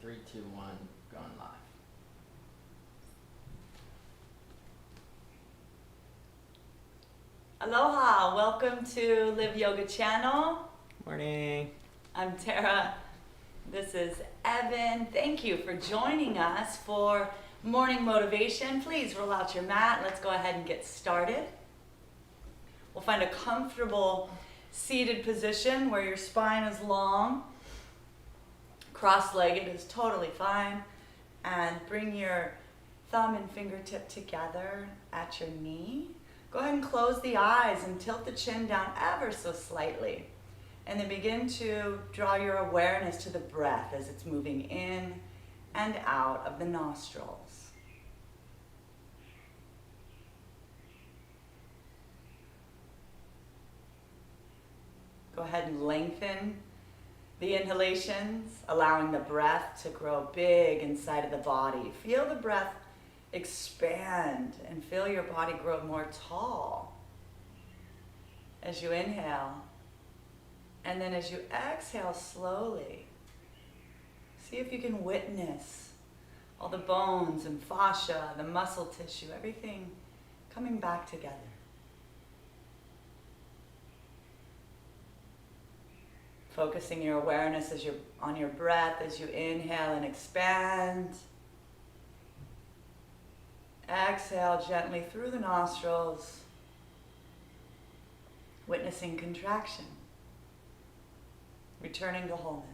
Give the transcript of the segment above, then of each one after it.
3, 2, 1, going live. Aloha, welcome to Live Yoga Channel. Morning. I'm Terra. This is Evan. Thank you for joining us for morning motivation. Please roll out your mat. Let's go ahead and get started. We'll find a comfortable seated position where your spine is long. Cross-legged is totally fine. And bring your thumb and fingertip together at your knee. Go ahead and close the eyes and tilt the chin down ever so slightly. And then begin to draw your awareness to the breath as it's moving in and out of the nostrils. Go ahead and lengthen the inhalations, allowing the breath to grow big inside of the body. Feel the breath expand and feel your body grow more tall as you inhale. And then as you exhale slowly, see if you can witness all the bones and fascia, the muscle tissue, everything coming back together. Focusing your awareness on your breath as you inhale and expand. Exhale gently through the nostrils, witnessing contraction, returning to wholeness.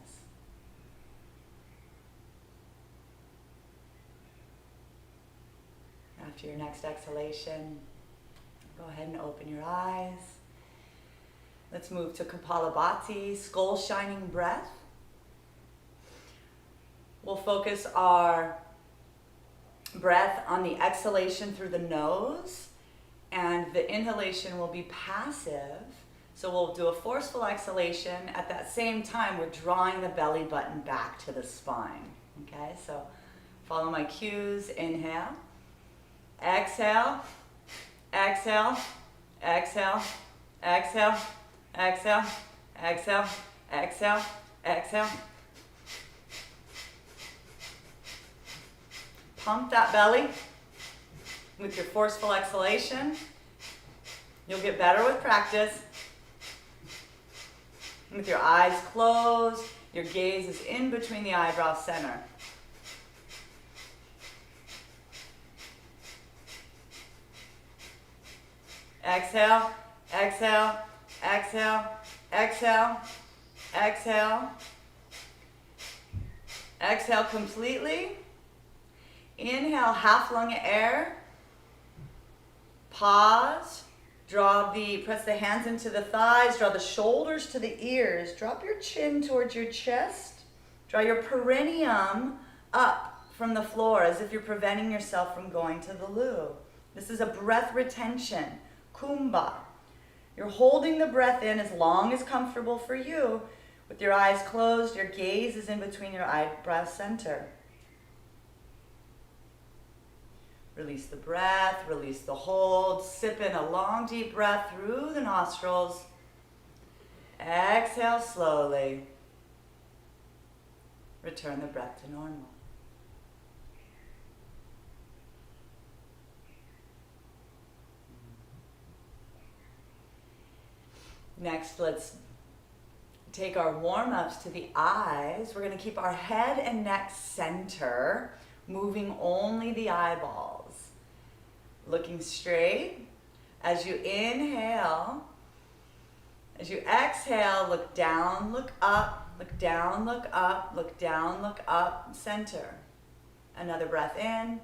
After your next exhalation, go ahead and open your eyes. Let's move to Kapalabhati, skull shining breath. We'll focus our breath on the exhalation through the nose, and the inhalation will be passive. So we'll do a forceful exhalation. At that same time, we're drawing the belly button back to the spine. Okay, so follow my cues. Inhale, exhale, exhale, exhale, exhale, exhale, exhale, exhale, exhale. Pump that belly with your forceful exhalation. You'll get better with practice. With your eyes closed, your gaze is in between the eyebrow center. Exhale, exhale, exhale, exhale, exhale. Exhale completely. Inhale, half lung of air. Pause. Press the hands into the thighs. Draw the shoulders to the ears. Drop your chin towards your chest. Draw your perineum up from the floor as if you're preventing yourself from going to the loo. This is a breath retention. Kumbha. You're holding the breath in as long as comfortable for you. With your eyes closed, your gaze is in between your eyebrow center. Release the breath, release the hold. Sip in a long, deep breath through the nostrils. Exhale slowly. Return the breath to normal. Next, let's take our warm-ups to the eyes. We're going to keep our head and neck center, moving only the eyeballs. Looking straight. As you inhale, as you exhale, look down, look up, look down, look up, look down, look up, center. Another breath in.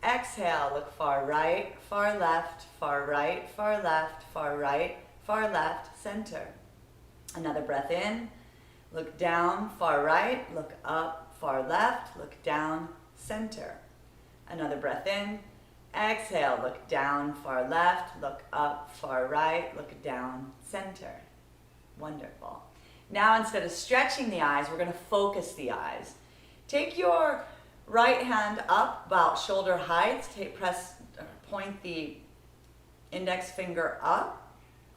Exhale, look far right, far left, far right, far left, far right, far left, center. Another breath in. Look down, far right, look up, far left, look down, center. Another breath in. Exhale, look down, far left, look up, far right, look down, center. Wonderful. Now instead of stretching the eyes, we're going to focus the eyes. Take your right hand up about shoulder height. Point the index finger up.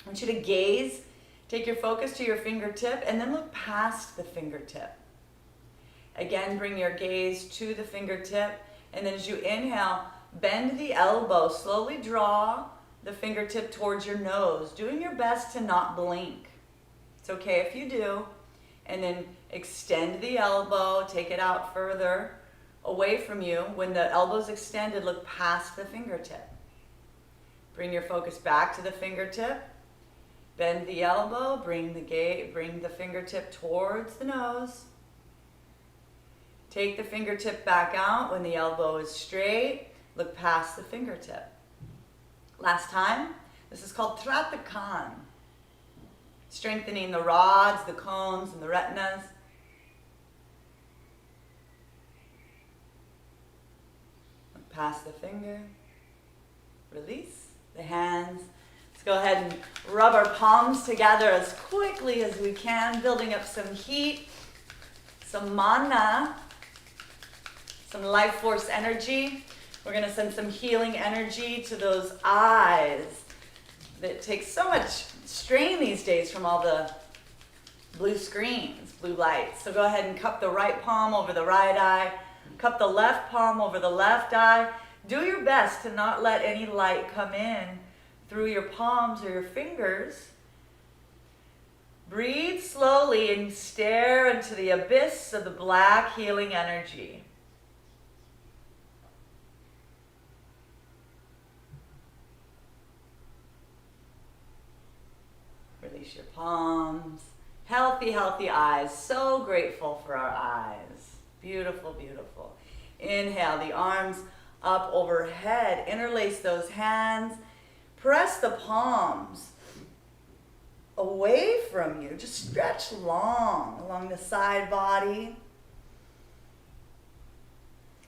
I want you to gaze. Take your focus to your fingertip and then look past the fingertip. Again, bring your gaze to the fingertip. And then as you inhale, bend the elbow. Slowly draw the fingertip towards your nose, doing your best to not blink. It's okay if you do. And then extend the elbow, take it out further away from you. When the elbow's extended, look past the fingertip. Bring your focus back to the fingertip. Bend the elbow, bring the fingertip towards the nose. Take the fingertip back out when the elbow is straight. Look past the fingertip. Last time, this is called Tratakan. Strengthening the rods, the cones, and the retinas. Look past the finger. Release the hands. Let's go ahead and rub our palms together as quickly as we can, building up some heat, some mana, some life force energy. We're going to send some healing energy to those eyes that take so much strain these days from all the blue screens, blue lights. So go ahead and cup the right palm over the right eye, cup the left palm over the left eye. Do your best to not let any light come in through your palms or your fingers. Breathe slowly and stare into the abyss of the black healing energy. Release your palms. Healthy, healthy eyes. So grateful for our eyes. Beautiful, beautiful. Inhale, the arms up overhead. Interlace those hands. Press the palms away from you. Just stretch long along the side body.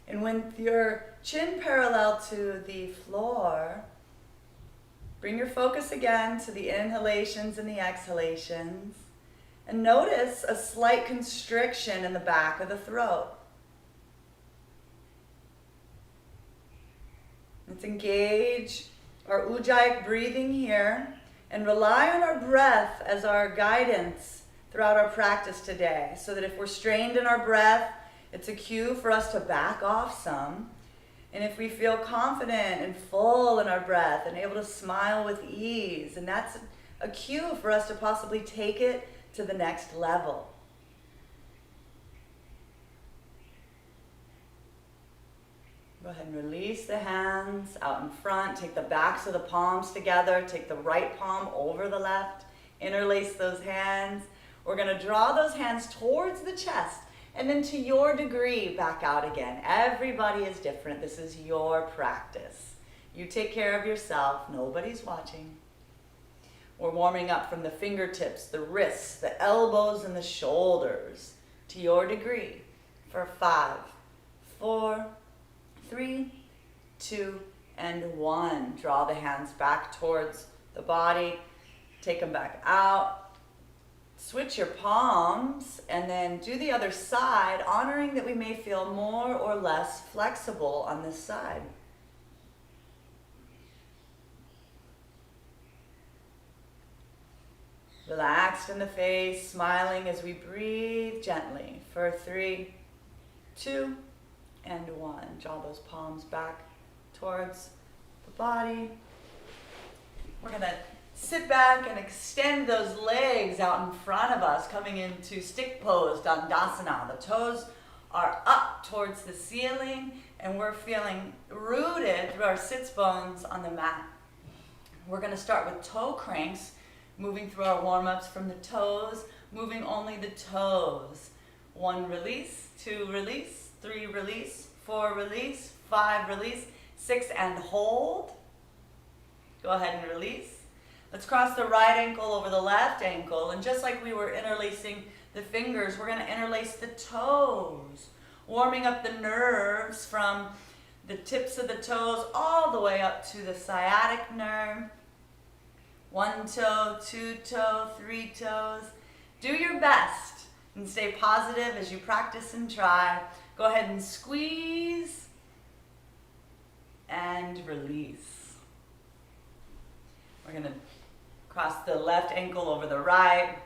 And with your chin parallel to the floor, bring your focus again to the inhalations and the exhalations. And notice a slight constriction in the back of the throat. Let's engage our ujjayi breathing here and rely on our breath as our guidance throughout our practice today, so that if we're strained in our breath, it's a cue for us to back off some. And if we feel confident and full in our breath and able to smile with ease, and that's a cue for us to possibly take it to the next level. Go ahead and release the hands out in front. Take the backs of the palms together. Take the right palm over the left. Interlace those hands. We're going to draw those hands towards the chest. And then to your degree, back out again. Everybody is different. This is your practice. You take care of yourself. Nobody's watching. We're warming up from the fingertips, the wrists, the elbows, and the shoulders to your degree for 5, 4, 3, 2, and 1. Draw the hands back towards the body. Take them back out. Switch your palms and then do the other side, honoring that we may feel more or less flexible on this side. Relaxed in the face, smiling as we breathe gently for 3, 2, and 1. Draw those palms back towards the body. We're going to sit back and extend those legs out in front of us, coming into stick pose, Dandasana. The toes are up towards the ceiling, and we're feeling rooted through our sits bones on the mat. We're going to start with toe cranks, moving through our warm-ups from the toes, moving only the toes. 1, release, 2, release, 3, release, 4, release, 5, release, 6, and hold. Go ahead and release. Let's cross the right ankle over the left ankle, and just like we were interlacing the fingers, we're going to interlace the toes, warming up the nerves from the tips of the toes all the way up to the sciatic nerve. 1 toe, 2 toe, 3 toes. Do your best and stay positive as you practice and try. Go ahead and squeeze and release. We're going to cross the left ankle over the right.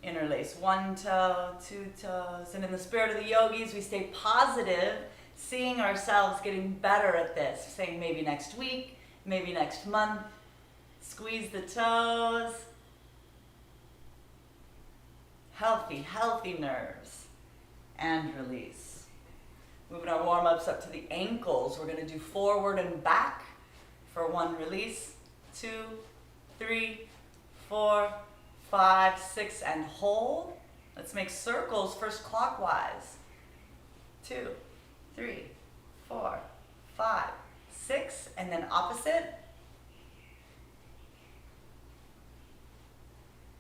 Interlace one toe, two toes. And in the spirit of the yogis, we stay positive, seeing ourselves getting better at this. Saying maybe next week, maybe next month. Squeeze the toes. Healthy, healthy nerves. And release. Moving our warm-ups up to the ankles. We're going to do forward and back for 1 release. 2, 3, 4, 5, 6, and hold. Let's make circles first clockwise. 2, 3, 4, 5, 6, and then opposite.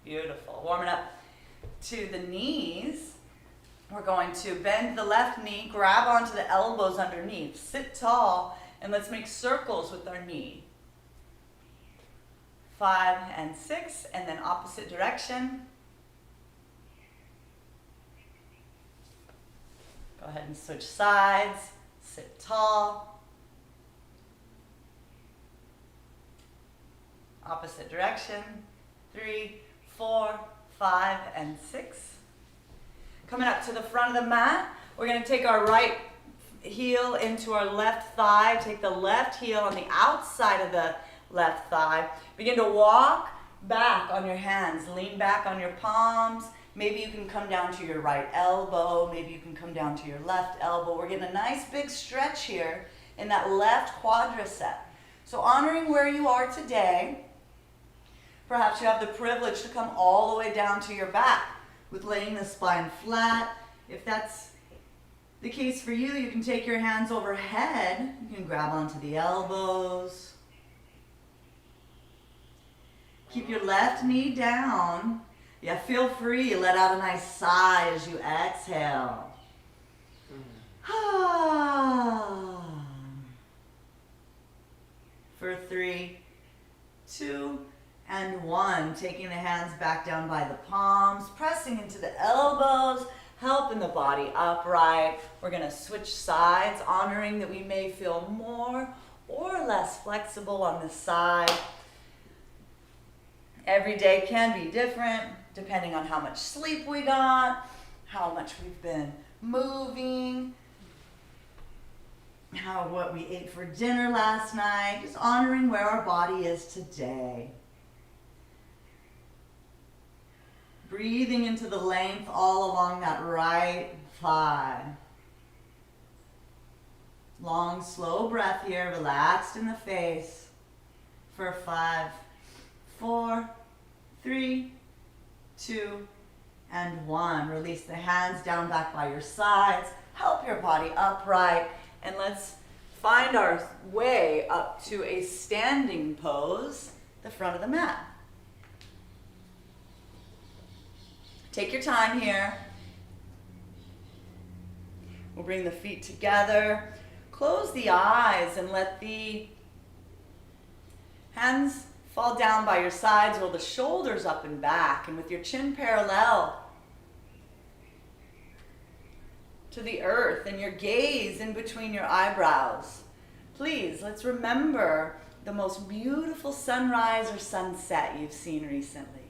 Beautiful. Warming up to the knees. We're going to bend the left knee, grab onto the elbows underneath, sit tall, and let's make circles with our knee. 5 and 6, and then opposite direction. Go ahead and switch sides, sit tall. Opposite direction. 3, 4, 5, and 6. Coming up to the front of the mat, we're going to take our right heel into our left thigh. Take the left heel on the outside of the left thigh. Begin to walk back on your hands. Lean back on your palms. Maybe you can come down to your right elbow. Maybe you can come down to your left elbow. We're getting a nice big stretch here in that left quadricep. So honoring where you are today, perhaps you have the privilege to come all the way down to your back with laying the spine flat. If that's the case for you, you can take your hands overhead. You can grab onto the elbows. Keep your left knee down. Yeah, feel free. Let out a nice sigh as you exhale. For 3, 2, and 1. Taking the hands back down by the palms, pressing into the elbows, helping the body upright. We're going to switch sides, honoring that we may feel more or less flexible on this side. Every day can be different, depending on how much sleep we got, how much we've been moving, what we ate for dinner last night. Just honoring where our body is today. Breathing into the length all along that right thigh. Long, slow breath here, relaxed in the face. For 5, 4, 3, 2, and 1. Release the hands down back by your sides. Help your body upright. And let's find our way up to a standing pose, the front of the mat. Take your time here. We'll bring the feet together. Close the eyes and let the hands fall down by your sides. Roll the shoulders up and back. And with your chin parallel to the earth and your gaze in between your eyebrows, please, let's remember the most beautiful sunrise or sunset you've seen recently.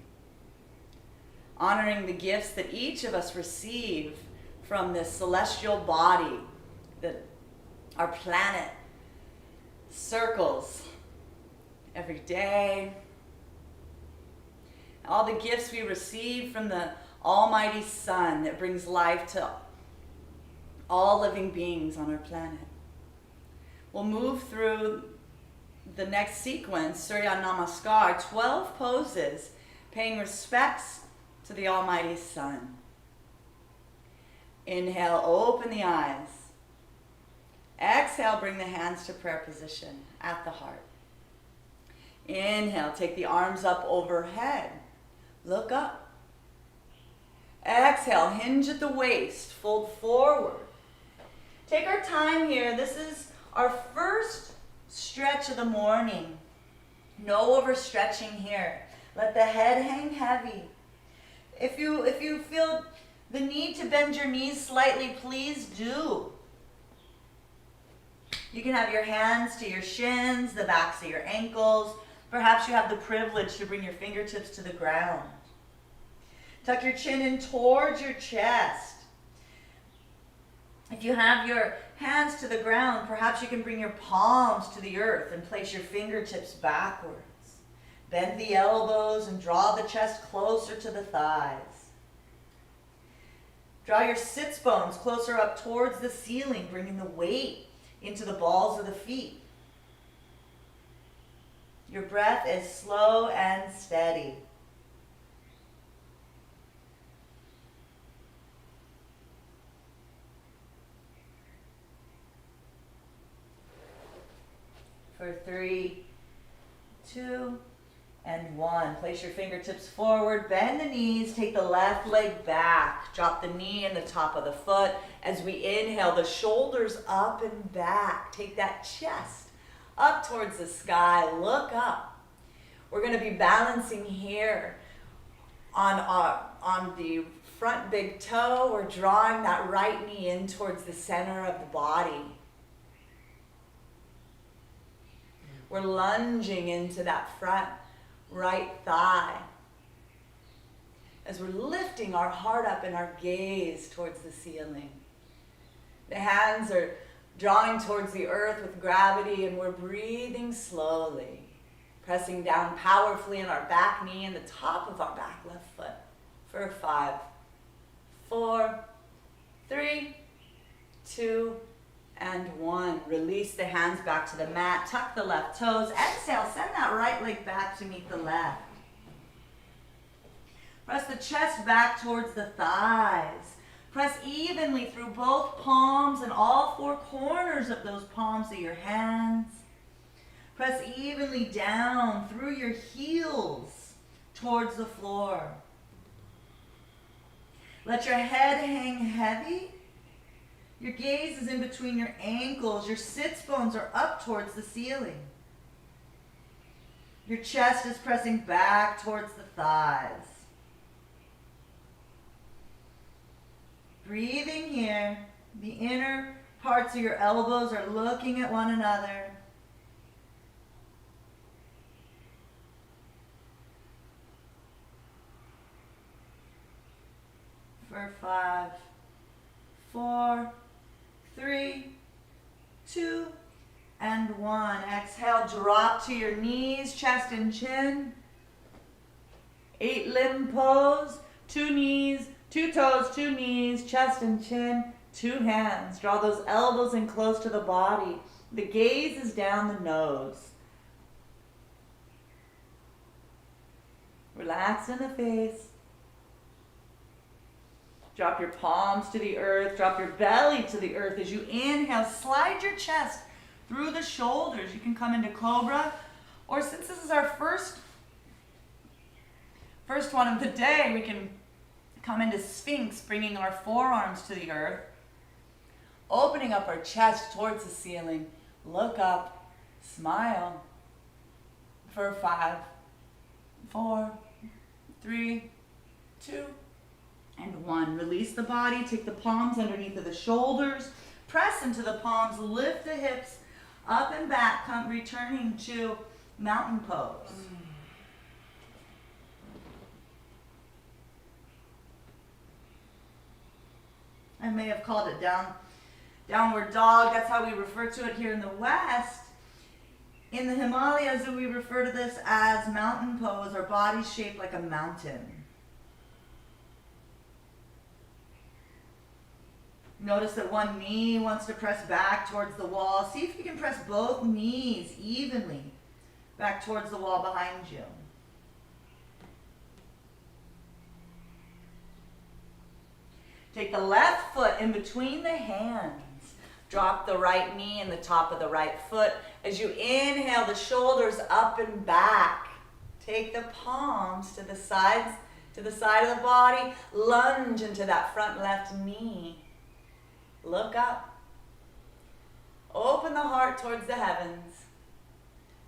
Honoring the gifts that each of us receive from this celestial body that our planet circles every day. All the gifts we receive from the Almighty Sun that brings life to all living beings on our planet. We'll move through the next sequence, Surya Namaskar, 12 poses, paying respects to the Almighty Sun. Inhale, open the eyes. Exhale, bring the hands to prayer position at the heart. Inhale, take the arms up overhead. Look up. Exhale, hinge at the waist, fold forward. Take our time here. This is our first stretch of the morning. No overstretching here. Let the head hang heavy. If you feel the need to bend your knees slightly, please do. You can have your hands to your shins, the backs of your ankles. Perhaps you have the privilege to bring your fingertips to the ground. Tuck your chin in towards your chest. If you have your hands to the ground, perhaps you can bring your palms to the earth and place your fingertips backwards. Bend the elbows and draw the chest closer to the thighs. Draw your sits bones closer up towards the ceiling, bringing the weight into the balls of the feet. Your breath is slow and steady. For 3, 2, and 1. Place your fingertips forward, bend the knees, take the left leg back. Drop the knee in the top of the foot. As we inhale, the shoulders up and back. Take that chest up towards the sky, look up. We're gonna be balancing here on the front big toe. We're drawing that right knee in towards the center of the body. We're lunging into that front right thigh as we're lifting our heart up and our gaze towards the ceiling. The hands are drawing towards the earth with gravity, and we're breathing slowly, pressing down powerfully on our back knee and the top of our back left foot. For 5, 4, 3, 2, and 1. Release the hands back to the mat. Tuck the left toes. Exhale, send that right leg back to meet the left. Press the chest back towards the thighs. Press evenly through both palms and all 4 corners of those palms of your hands. Press evenly down through your heels towards the floor. Let your head hang heavy. Your gaze is in between your ankles. Your sits bones are up towards the ceiling. Your chest is pressing back towards the thighs. Breathing here. The inner parts of your elbows are looking at one another. For 5, 4, 3, 2, and 1. Exhale, drop to your knees, chest and chin. 8 limb pose, 2 knees, 2 toes, 2 knees, chest and chin, 2 hands. Draw those elbows in close to the body. The gaze is down the nose. Relax in the face. Drop your palms to the earth. Drop your belly to the earth. As you inhale, slide your chest through the shoulders. You can come into Cobra, or since this is our first one of the day, we can come into Sphinx, bringing our forearms to the earth, opening up our chest towards the ceiling. Look up, smile. For 5, 4, 3, 2, and 1. Release the body. Take the palms underneath of the shoulders. Press into the palms. Lift the hips up and back. Come returning to mountain pose. I may have called it downward dog. That's how we refer to it here in the West. In the Himalayas, we refer to this as mountain pose, or body shaped like a mountain. Notice that one knee wants to press back towards the wall. See if you can press both knees evenly back towards the wall behind you. Take the left foot in between the hands. Drop the right knee in the top of the right foot. As you inhale, the shoulders up and back. Take the palms to the sides, to the side of the body. Lunge into that front left knee. Look up. Open the heart towards the heavens.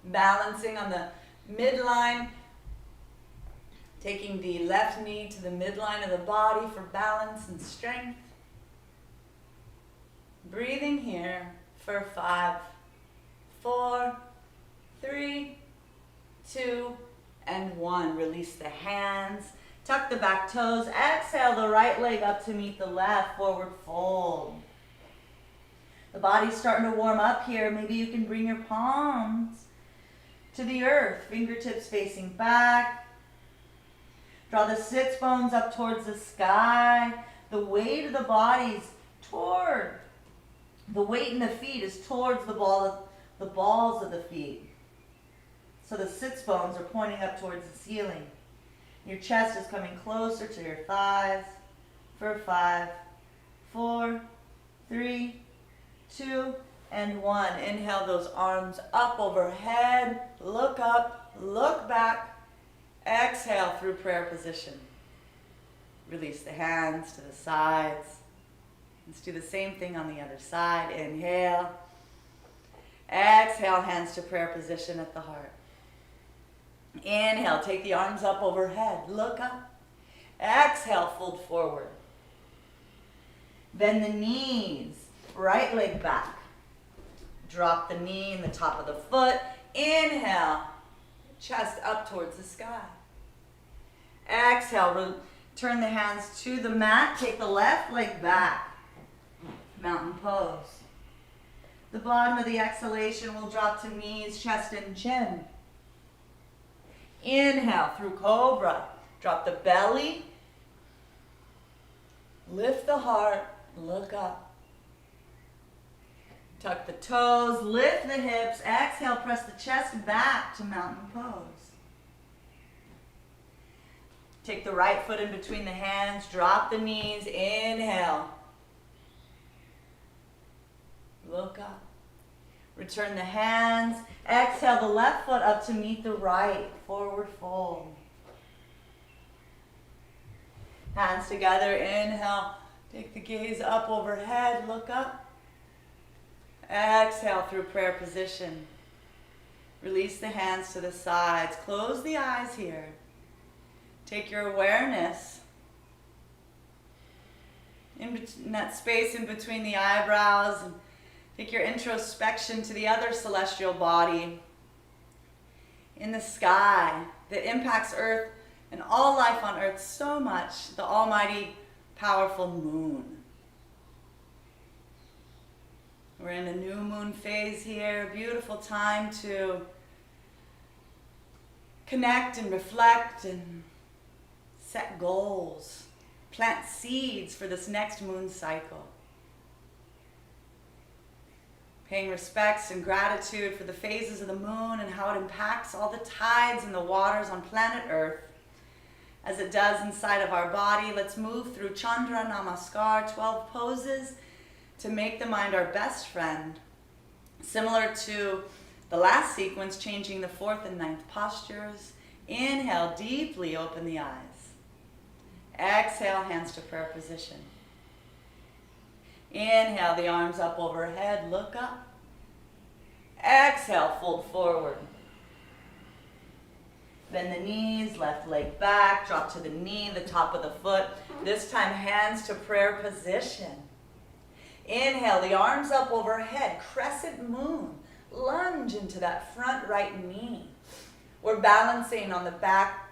Balancing on the midline. Taking the left knee to the midline of the body for balance and strength. Breathing here for 5, 4, 3, 2, and 1. Release the hands. Tuck the back toes. Exhale the right leg up to meet the left. Forward fold. The body's starting to warm up here. Maybe you can bring your palms to the earth. Fingertips facing back. Draw the sits bones up towards the sky. The weight of the body's toward. The weight in the feet is towards the balls of the feet. So the sits bones are pointing up towards the ceiling. Your chest is coming closer to your thighs for 5, 4, 3, 2, and 1. Inhale those arms up overhead. Look up, look back. Exhale through prayer position. Release the hands to the sides. Let's do the same thing on the other side. Inhale. Exhale, hands to prayer position at the heart. Inhale, take the arms up overhead. Look up. Exhale, fold forward. Bend the knees. Right leg back. Drop the knee in the top of the foot. Inhale. Chest up towards the sky. Exhale, turn the hands to the mat. Take the left leg back. Mountain pose. The bottom of the exhalation will drop to knees, chest, and chin. Inhale through cobra. Drop the belly. Lift the heart. Look up. Tuck the toes. Lift the hips. Exhale, press the chest back to mountain pose. Take the right foot in between the hands. Drop the knees. Inhale. Look up. Return the hands. Exhale the left foot up to meet the right. Forward fold. Hands together. Inhale. Take the gaze up overhead. Look up. Exhale through prayer position. Release the hands to the sides. Close the eyes here. Take your awareness in that space in between the eyebrows, and take your introspection to the other celestial body in the sky that impacts Earth and all life on Earth so much, the almighty, powerful moon. We're in a new moon phase here, beautiful time to connect and reflect and set goals, plant seeds for this next moon cycle. Paying respects and gratitude for the phases of the moon and how it impacts all the tides and the waters on planet Earth as it does inside of our body. Let's move through Chandra Namaskar, 12 poses to make the mind our best friend. Similar to the last sequence, changing the 4th and 9th postures. Inhale, deeply open the eyes. Exhale, hands to prayer position. Inhale, the arms up overhead, look up. Exhale, fold forward. Bend the knees, left leg back, drop to the knee, the top of the foot. This time, hands to prayer position. Inhale, the arms up overhead, crescent moon. Lunge into that front right knee. We're balancing on the back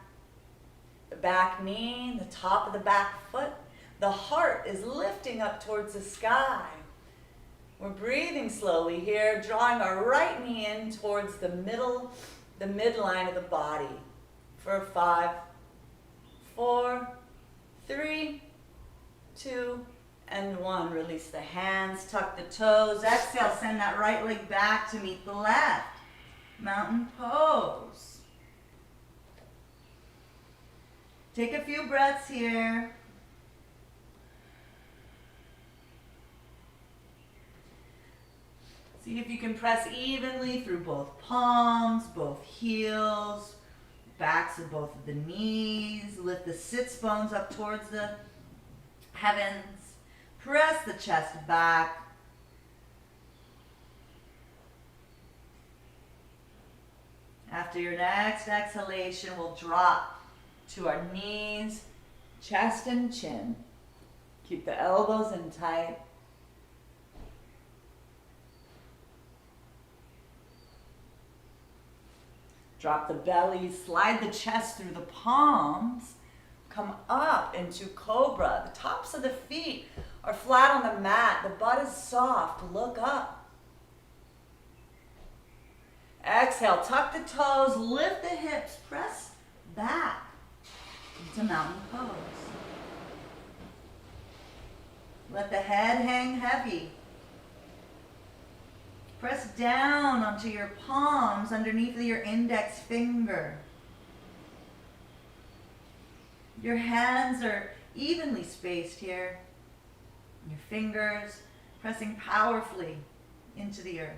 knee, the top of the back foot. The heart is lifting up towards the sky. We're breathing slowly here, drawing our right knee in towards the midline of the body. For 5, 4, 3, 2, and 1. Release the hands, tuck the toes. Exhale, send that right leg back to meet the left. Mountain pose. Take a few breaths here. See if you can press evenly through both palms, both heels, backs of both of the knees. Lift the sits bones up towards the heavens. Press the chest back. After your next exhalation, we'll drop to our knees, chest and chin. Keep the elbows in tight. Drop the belly, slide the chest through the palms. come up into cobra. The tops of the feet are flat on the mat. The butt is soft. Look up. Exhale, tuck the toes, lift the hips, press back into mountain pose. Let the head hang heavy. Press down onto your palms underneath your index finger. Your hands are evenly spaced here. Your fingers pressing powerfully into the earth.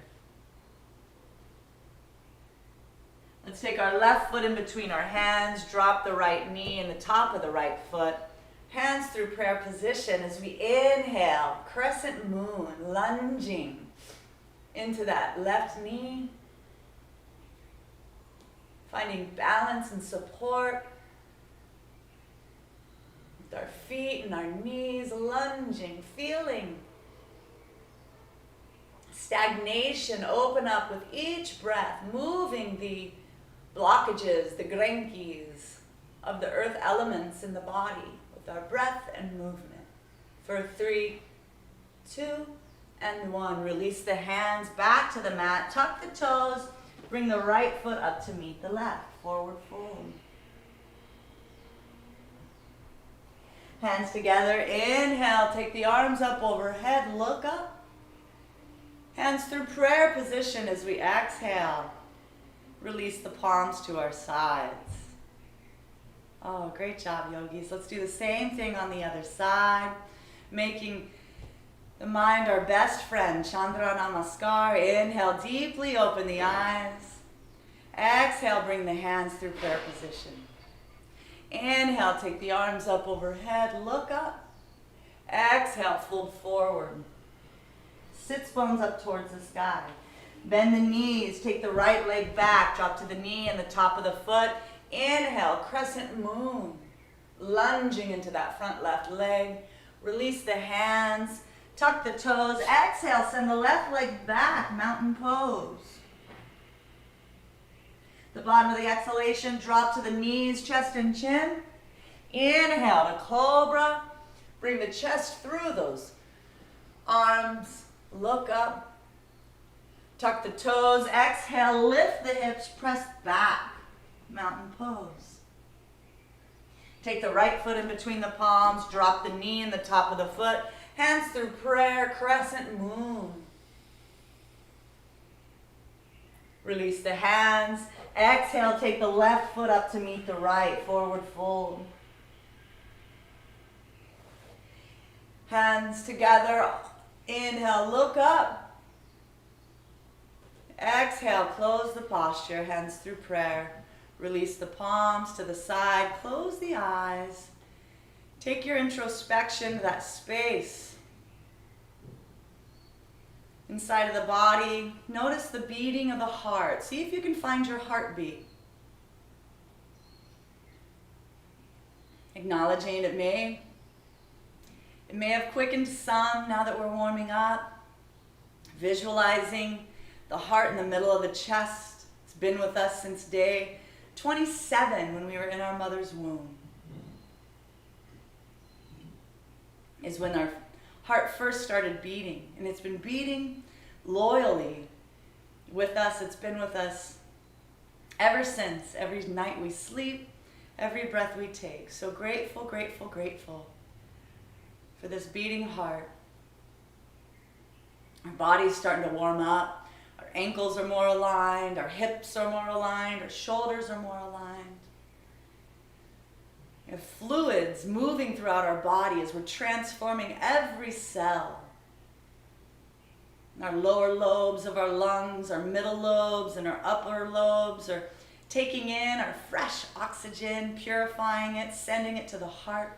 Let's take our left foot in between our hands, drop the right knee in the top of the right foot. Hands through prayer position as we inhale, crescent moon, lunging into that left knee. Finding balance and support with our feet and our knees, lunging, feeling stagnation open up with each breath, moving the blockages, the grenkis of the earth elements in the body with our breath and movement. For 3, 2, and 1. Release the hands back to the mat. Tuck the toes. Bring the right foot up to meet the left. Forward fold. Hands together. Inhale. Take the arms up overhead. Look up. Hands through prayer position as we exhale. Release the palms to our sides. Oh, great job, yogis. Let's do the same thing on the other side. Making the mind our best friend. Chandra Namaskar. Inhale, deeply open the eyes. Exhale, bring the hands through prayer position. Inhale, take the arms up overhead. Look up. Exhale, fold forward. Sits bones up towards the sky. Bend the knees, take the right leg back, drop to the knee and the top of the foot. Inhale, crescent moon, lunging into that front left leg. Release the hands, tuck the toes. Exhale, send the left leg back, mountain pose. The bottom of the exhalation, drop to the knees, chest and chin. Inhale to cobra. Bring the chest through those arms. Look up. Tuck the toes. Exhale, lift the hips, press back. Mountain pose. Take the right foot in between the palms. Drop the knee in the top of the foot. Hands through prayer, crescent moon. Release the hands. Exhale, take the left foot up to meet the right. Forward fold. Hands together. Inhale, look up. Exhale, close the posture, hands through prayer. Release the palms to the side, close the eyes. Take your introspection to that space inside of the body. Notice the beating of the heart. See if you can find your heartbeat. Acknowledging it may have quickened some now that we're warming up. Visualizing the heart in the middle of the chest. It's been with us since day 27 when we were in our mother's womb. Is when our heart first started beating. And it's been beating loyally with us. It's been with us ever since. Every night we sleep, every breath we take. So grateful, grateful, grateful for this beating heart. Our body's starting to warm up. Our ankles are more aligned, our hips are more aligned, our shoulders are more aligned. We have fluids moving throughout our body as we're transforming every cell. Our lower lobes of our lungs, our middle lobes, and our upper lobes are taking in our fresh oxygen, purifying it, sending it to the heart.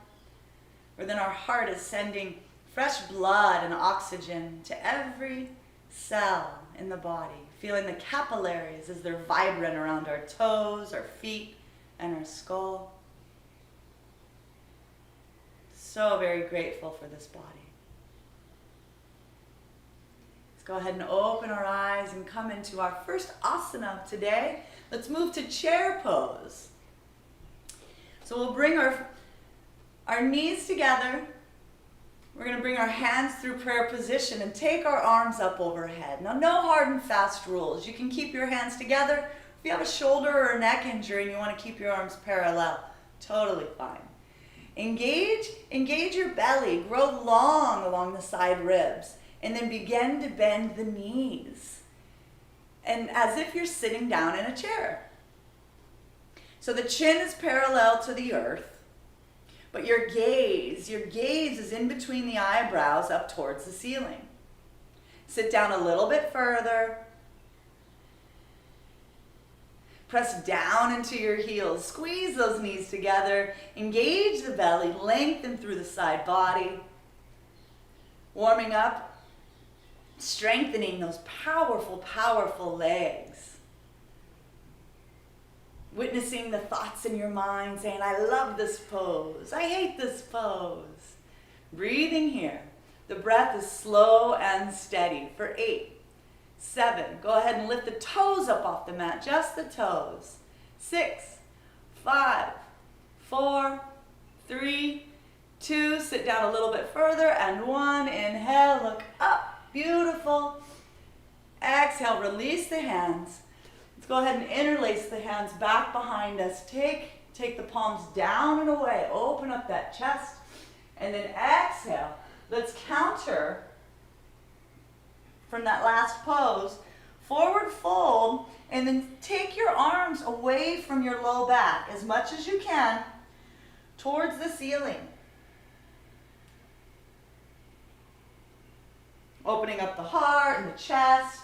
Or then our heart is sending fresh blood and oxygen to every cell in the body, feeling the capillaries as they're vibrant around our toes, our feet, and our skull. So very grateful for this body. Let's go ahead and open our eyes and come into our first asana of today. Let's move to chair pose. So we'll bring our our knees together. We're going to bring our hands through prayer position and take our arms up overhead. Now, no hard and fast rules. You can keep your hands together. If you have a shoulder or a neck injury and you want to keep your arms parallel, totally fine. Engage your belly. Grow long along the side ribs. And then begin to bend the knees. And as if you're sitting down in a chair. So the chin is parallel to the earth. But your gaze is in between the eyebrows up towards the ceiling. Sit down a little bit further. Press down into your heels. Squeeze those knees together. Engage the belly. Lengthen through the side body. Warming up. Strengthening those powerful, powerful legs. Witnessing the thoughts in your mind saying, I love this pose. I hate this pose. Breathing here. The breath is slow and steady for 8, 7. Go ahead and lift the toes up off the mat, just the toes. 6, 5, 4, 3, 2. Sit down a little bit further and 1. Inhale, look up. Beautiful. Exhale, release the hands. Let's go ahead and interlace the hands back behind us. Take the palms down and away. Open up that chest. And then exhale. Let's counter from that last pose. Forward fold. And then take your arms away from your low back as much as you can towards the ceiling. Opening up the heart and the chest.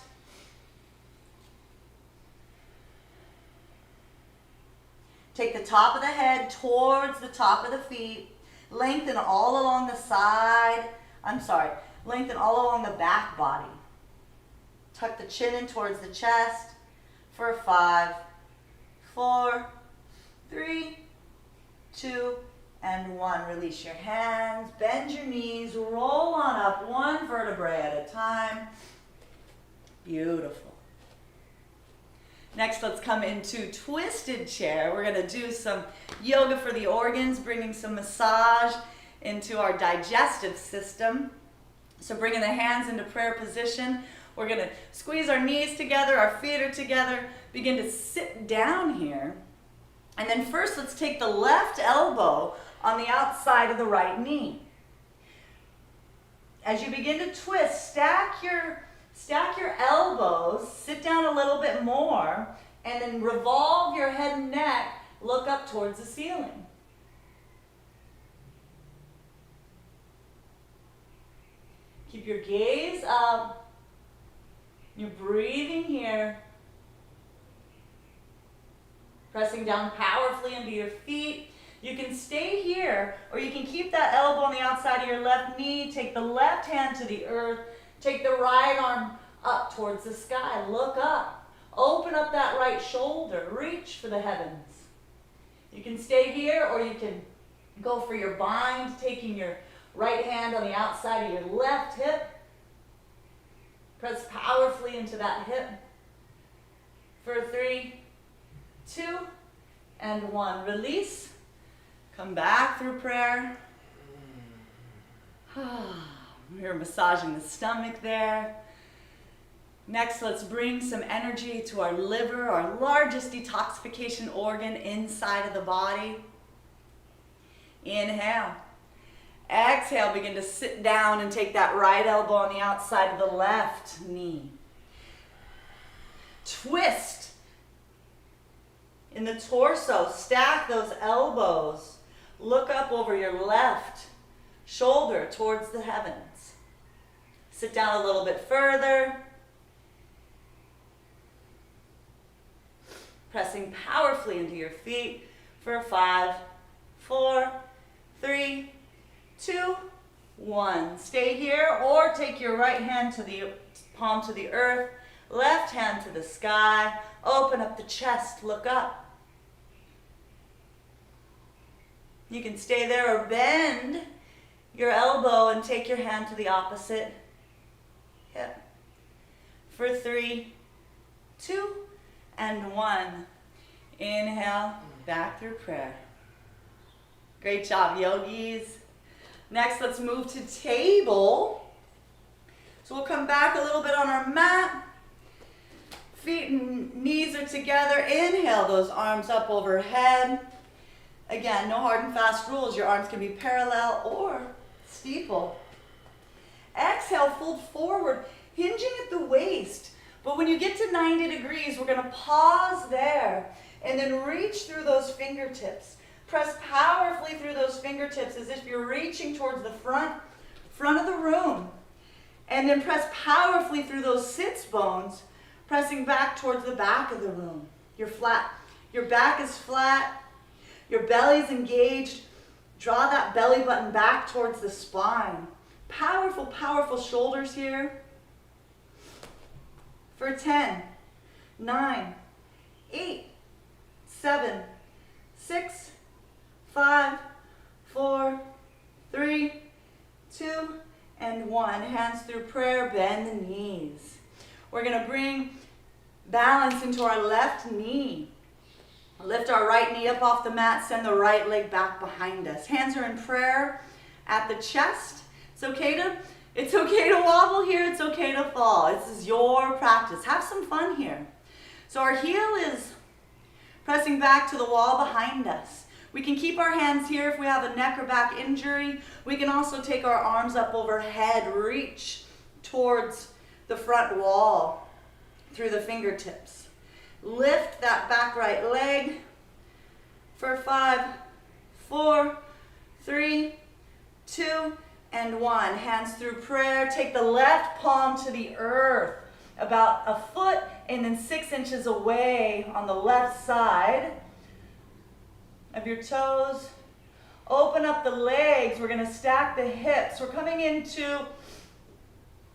Take the top of the head towards the top of the feet. Lengthen all along the side. Lengthen all along the back body. Tuck the chin in towards the chest for 5, 4, 3, 2, and 1. Release your hands. Bend your knees. Roll on up 1 vertebrae at a time. Beautiful. Next, let's come into twisted chair. We're going to do some yoga for the organs, bringing some massage into our digestive system. So bringing the hands into prayer position. We're going to squeeze our knees together, our feet are together. Begin to sit down here. And then first, let's take the left elbow on the outside of the right knee. As you begin to twist, stack your elbows, sit down a little bit more, and then revolve your head and neck, look up towards the ceiling. Keep your gaze up. You're breathing here. Pressing down powerfully into your feet. You can stay here, or you can keep that elbow on the outside of your left knee. Take the left hand to the earth. Take the right arm up towards the sky. Look up. Open up that right shoulder. Reach for the heavens. You can stay here, or you can go for your bind, taking your right hand on the outside of your left hip. Press powerfully into that hip. For 3, 2, and 1. Release. Come back through prayer. We're massaging the stomach there. Next, let's bring some energy to our liver, our largest detoxification organ inside of the body. Inhale. Exhale, begin to sit down and take that right elbow on the outside of the left knee. Twist in the torso. Stack those elbows. Look up over your left shoulder towards the heavens. Sit down a little bit further. Pressing powerfully into your feet for 5, 4, 3, 2, 1. Stay here, or take your right hand to the palm to the earth, left hand to the sky. Open up the chest, look up. You can stay there or bend your elbow and take your hand to the opposite hip. For 3, 2, and 1. Inhale, back through prayer. Great job, yogis. Next, let's move to table. So we'll come back a little bit on our mat. Feet and knees are together. Inhale those arms up overhead. Again, no hard and fast rules. Your arms can be parallel or steeple. Exhale, fold forward, hinging at the waist. But when you get to 90 degrees, we're going to pause there and then reach through those fingertips. Press powerfully through those fingertips as if you're reaching towards the front of the room. And then press powerfully through those sits bones, pressing back towards the back of the room. You're flat. Your back is flat. Your belly's engaged. Draw that belly button back towards the spine. Powerful, powerful shoulders here. For 10, 9, 8, 7, 6, 5, 4, 3, 2, and 1. Hands through prayer, bend the knees. We're going to bring balance into our left knee. Lift our right knee up off the mat, send the right leg back behind us. Hands are in prayer at the chest. It's okay to wobble here, it's okay to fall. This is your practice. Have some fun here. So our heel is pressing back to the wall behind us. We can keep our hands here if we have a neck or back injury. We can also take our arms up overhead, reach towards the front wall through the fingertips. Lift that back right leg for 5, 4, 3, 2, and 1. Hands through prayer. Take the left palm to the earth, about a foot and then 6 inches away on the left side of your toes. Open up the legs. We're going to stack the hips. We're coming into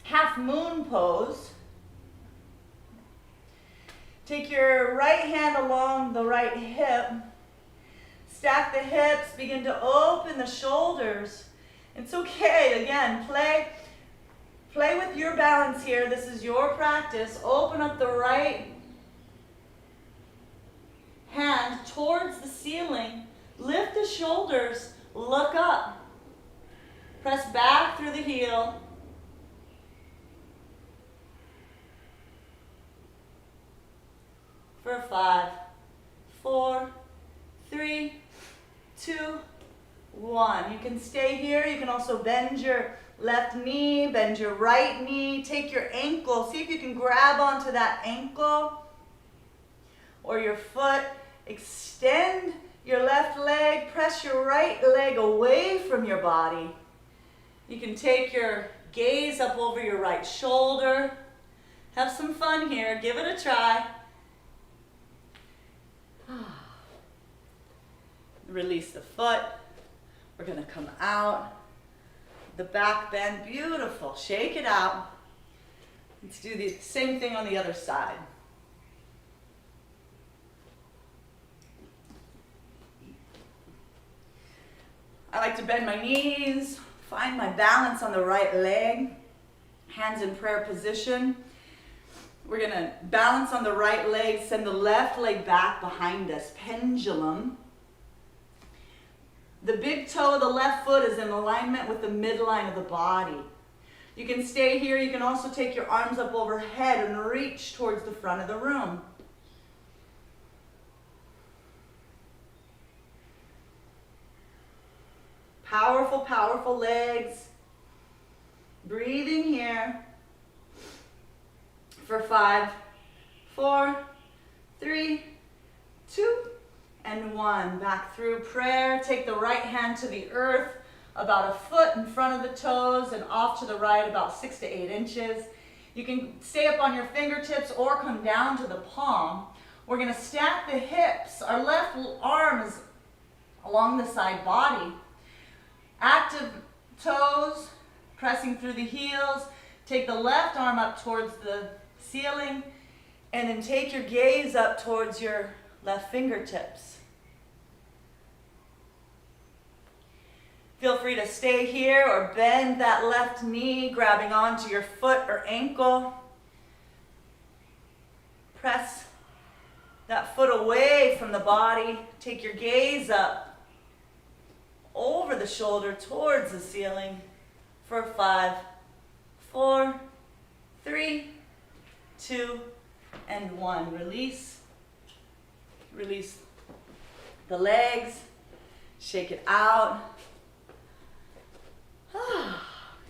half moon pose. Take your right hand along the right hip. Stack the hips. Begin to open the shoulders. It's okay. Again, play with your balance here. This is your practice. Open up the right hand towards the ceiling. Lift the shoulders. Look up. Press back through the heel. For 5, 4, 3, 2, 1. You can stay here. You can also bend your left knee, bend your right knee. Take your ankle. See if you can grab onto that ankle or your foot. Extend your left leg. Press your right leg away from your body. You can take your gaze up over your right shoulder. Have some fun here. Give it a try. Release the foot. We're going to come out. The back bend. Beautiful. Shake it out. Let's do the same thing on the other side. I like to bend my knees. Find my balance on the right leg. Hands in prayer position. We're going to balance on the right leg, send the left leg back behind us, pendulum. The big toe of the left foot is in alignment with the midline of the body. You can stay here. You can also take your arms up overhead and reach towards the front of the room. Powerful, powerful legs. Breathing here. For 5, 4, 3, 2, and 1. Back through prayer. Take the right hand to the earth, about a foot in front of the toes and off to the right about 6 to 8 inches. You can stay up on your fingertips or come down to the palm. We're going to stack the hips. Our left arm is along the side body. Active toes, pressing through the heels. Take the left arm up towards the ceiling, and then take your gaze up towards your left fingertips. Feel free to stay here or bend that left knee, grabbing onto your foot or ankle. Press that foot away from the body. Take your gaze up. over the shoulder towards the ceiling for 5, 4, 3, 2, and 1. Release. Release the legs. Shake it out.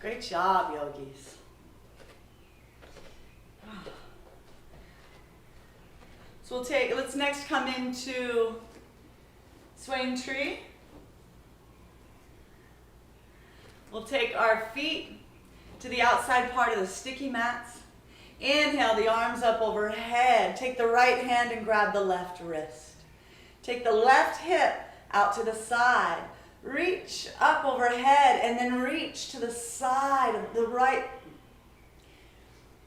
Great job, yogis. So let's next come into swaying tree. We'll take our feet to the outside part of the sticky mats. Inhale the arms up overhead. Take the right hand and grab the left wrist. Take the left hip out to the side. Reach up overhead and then reach to the side of the right.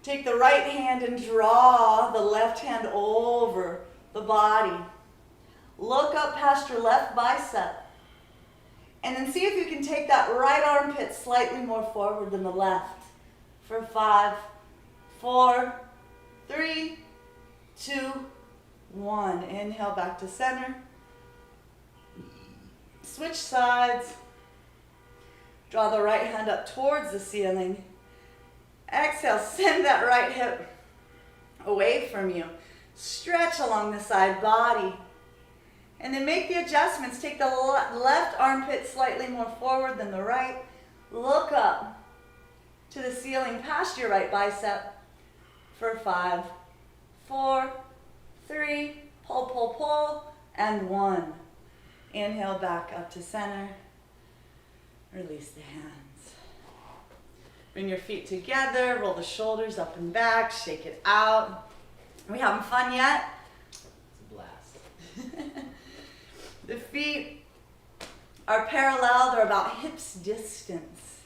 Take the right hand and draw the left hand over the body. Look up past your left bicep. And then see if you can take that right armpit slightly more forward than the left. For 5, 4, 3, 2, 1. Inhale back to center. Switch sides. Draw the right hand up towards the ceiling. Exhale, send that right hip away from you. Stretch along the side body. And then make the adjustments. Take the left armpit slightly more forward than the right. Look up to the ceiling past your right bicep for 5, 4, 3, pull, pull, pull, and 1. Inhale back up to center. Release the hands. Bring your feet together. Roll the shoulders up and back. Shake it out. We having fun yet? It's a blast. The feet are parallel. They're about hips distance.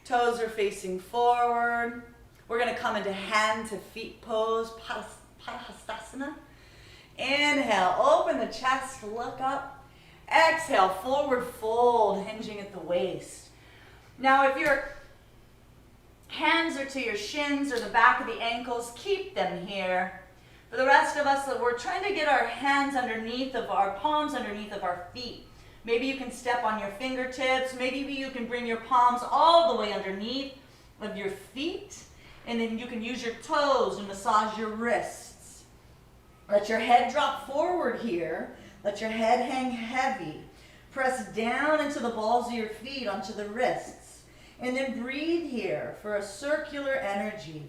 Toes are facing forward. We're going to come into hand to feet pose, Padahastasana. Inhale, open the chest, look up. Exhale, forward fold, hinging at the waist. Now, if your hands are to your shins or the back of the ankles, keep them here. For the rest of us, we're trying to get our hands underneath of our palms, underneath of our feet. Maybe you can step on your fingertips. Maybe you can bring your palms all the way underneath of your feet. And then you can use your toes and massage your wrists. Let your head drop forward here. Let your head hang heavy. Press down into the balls of your feet, onto the wrists. And then breathe here for a circular energy.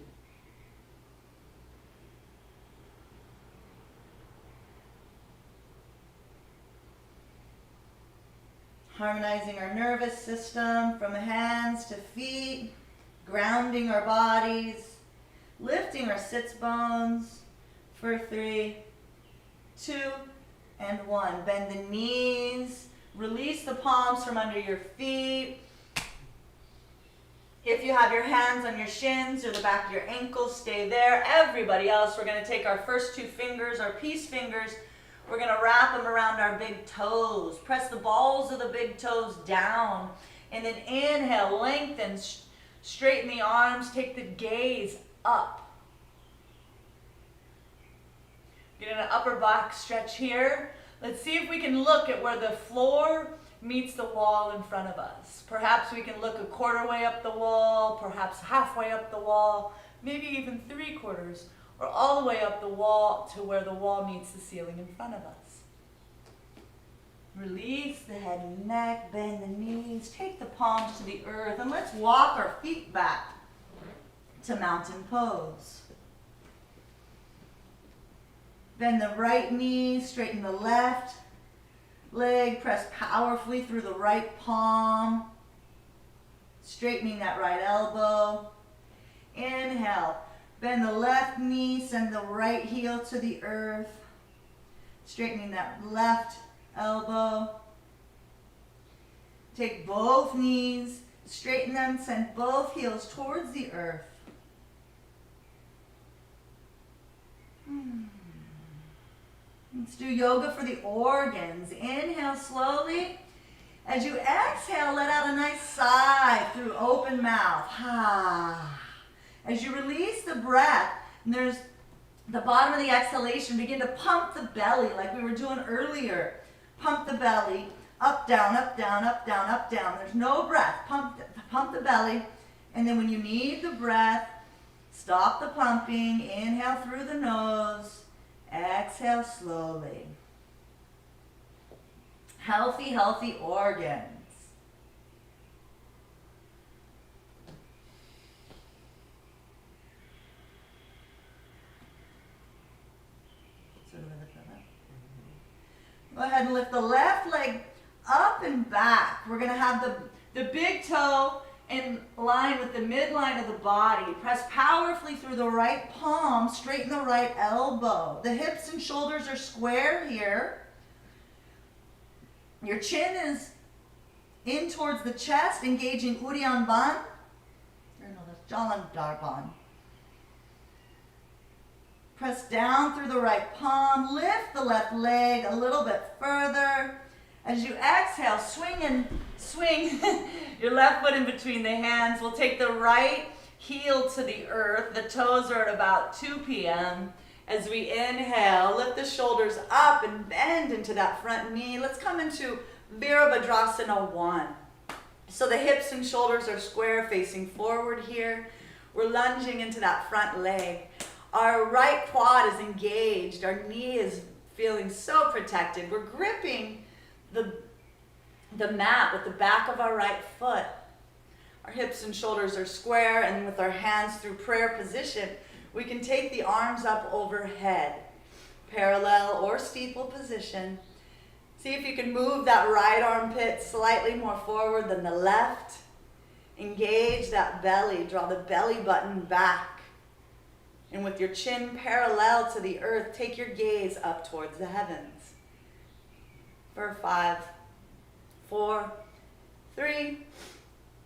Harmonizing our nervous system from hands to feet, grounding our bodies, lifting our sits bones for 3, 2, and 1. Bend the knees, release the palms from under your feet. If you have your hands on your shins or the back of your ankles, stay there. Everybody else, we're going to take our first 2 fingers, our peace fingers. We're going to wrap them around our big toes. Press the balls of the big toes down. And then inhale, lengthen, straighten the arms. Take the gaze up. Get an upper back stretch here. Let's see if we can look at where the floor meets the wall in front of us. Perhaps we can look a quarter way up the wall, perhaps halfway up the wall, maybe even 3/4. Or all the way up the wall to where the wall meets the ceiling in front of us. Release the head and neck, bend the knees, take the palms to the earth, and let's walk our feet back to mountain pose. Bend the right knee, straighten the left leg, press powerfully through the right palm, straightening that right elbow. Inhale. Bend the left knee, send the right heel to the earth, straightening that left elbow. Take both knees, straighten them, send both heels towards the earth. Let's do yoga for the organs. Inhale slowly. As you exhale, let out a nice sigh through open mouth. As you release the breath, and there's the bottom of the exhalation, begin to pump the belly like we were doing earlier. Pump the belly, Up, down, up, down, up, down, up, down. There's no breath. Pump the belly. And then when you need the breath, stop the pumping. Inhale through the nose. Exhale slowly. Healthy, healthy organs. So do we lift that up? Go ahead and lift the left leg up and back. We're going to have the big toe in line with the midline of the body. Press powerfully through the right palm, straighten the right elbow. The hips and shoulders are square here. Your chin is in towards the chest, engaging Uddiyana Bandha. Or no, that's Jalandhar Bandha. Press down through the right palm. Lift the left leg a little bit further. As you exhale, swing your left foot in between the hands. We'll take the right heel to the earth. The toes are at about 2 p.m. As we inhale, lift the shoulders up and bend into that front knee. Let's come into Virabhadrasana 1. So the hips and shoulders are square facing forward here. We're lunging into that front leg. Our right quad is engaged. Our knee is feeling so protected. We're gripping the mat with the back of our right foot. Our hips and shoulders are square, and with our hands through prayer position, we can take the arms up overhead, parallel or steeple position. See if you can move that right armpit slightly more forward than the left. Engage that belly, draw the belly button back. And with your chin parallel to the earth, take your gaze up towards the heavens. For 5, 4, 3,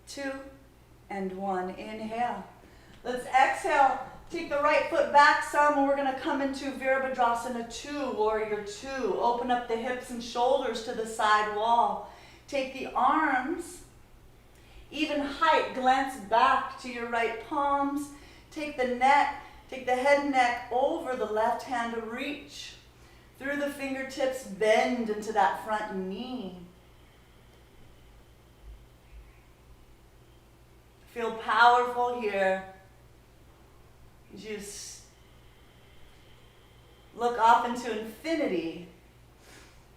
2, and 1. Inhale. Let's exhale. Take the right foot back some, and we're going to come into Virabhadrasana 2, Warrior 2. Open up the hips and shoulders to the side wall. Take the arms, even height, glance back to your right palms. Take the neck, take the head and neck over the left hand to reach. Through the fingertips, bend into that front knee. Feel powerful here. Just look off into infinity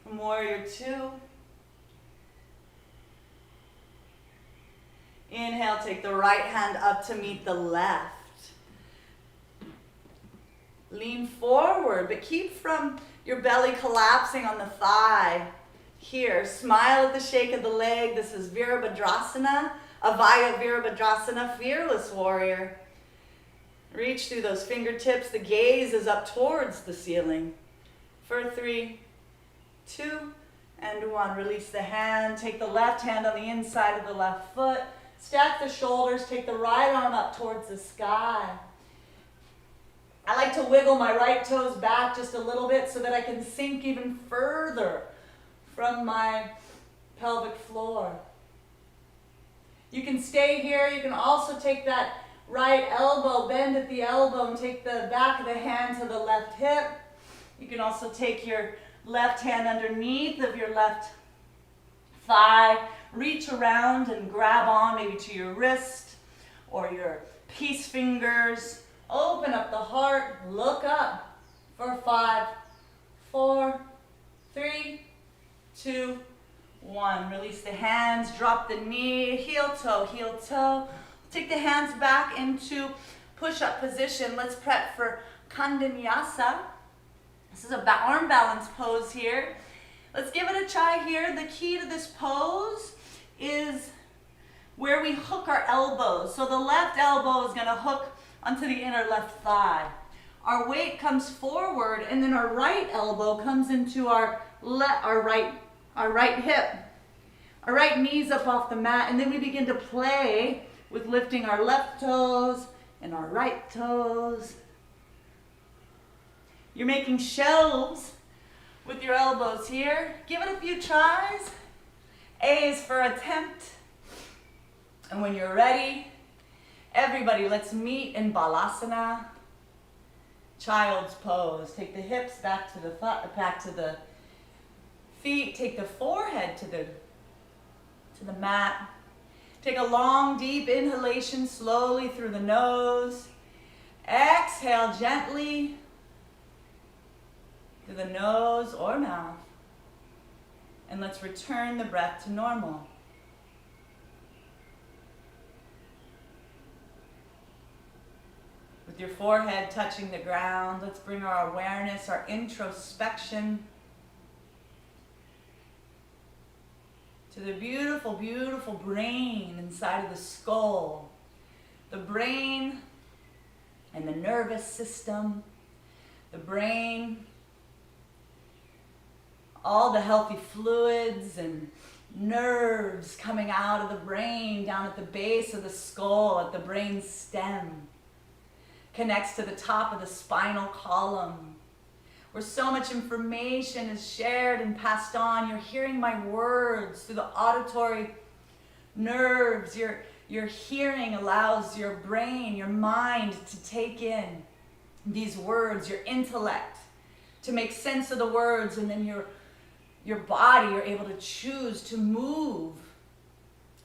from Warrior 2. Inhale, take the right hand up to meet the left. Lean forward, but keep from your belly collapsing on the thigh. Here, smile at the shake of the leg. This is Virabhadrasana, Avaya Virabhadrasana, Fearless Warrior. Reach through those fingertips. The gaze is up towards the ceiling. For 3, 2, and 1. Release the hand. Take the left hand on the inside of the left foot. Stack the shoulders. Take the right arm up towards the sky. I like to wiggle my right toes back just a little bit so that I can sink even further from my pelvic floor. You can stay here. You can also take that right elbow, bend at the elbow, and take the back of the hand to the left hip. You can also take your left hand underneath of your left thigh. Reach around and grab on maybe to your wrist or your peace fingers. Open up the heart, look up for 5, 4, 3, 2, 1. Release the hands, drop the knee, heel toe, heel toe. Take the hands back into push-up position. Let's prep for Kandanyasa. This is an arm balance pose here. Let's give it a try here. The key to this pose is where we hook our elbows. So the left elbow is going to hook onto the inner left thigh. Our weight comes forward, and then our right elbow comes into our right hip. Our right knee's up off the mat, and then we begin to play with lifting our left toes and our right toes. You're making shelves with your elbows here. Give it a few tries. A is for attempt. And when you're ready, everybody, let's meet in Balasana, child's pose. Take the hips back to the feet. Take the forehead to the mat. Take a long, deep inhalation slowly through the nose. Exhale gently through the nose or mouth. And let's return the breath to normal. With your forehead touching the ground, let's bring our awareness, our introspection to the beautiful, beautiful brain inside of the skull. The brain and the nervous system. The brain, all the healthy fluids and nerves coming out of the brain down at the base of the skull, at the brain stem. Connects to the top of the spinal column, where so much information is shared and passed on. You're hearing my words through the auditory nerves. Your hearing allows your brain, your mind to take in these words, your intellect to make sense of the words, and then your body, you're able to choose to move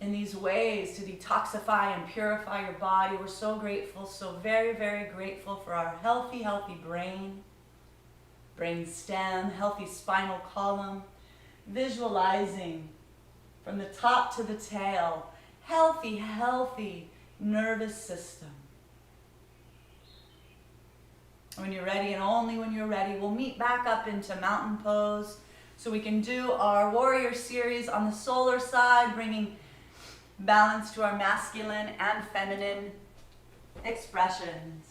in these ways to detoxify and purify your body. We're so grateful, so very, very grateful for our healthy, healthy brain stem, healthy spinal column, visualizing from the top to the tail, healthy, healthy nervous system. When you're ready, and only when you're ready, we'll meet back up into mountain pose so we can do our warrior series on the solar side, bringing balance to our masculine and feminine expressions.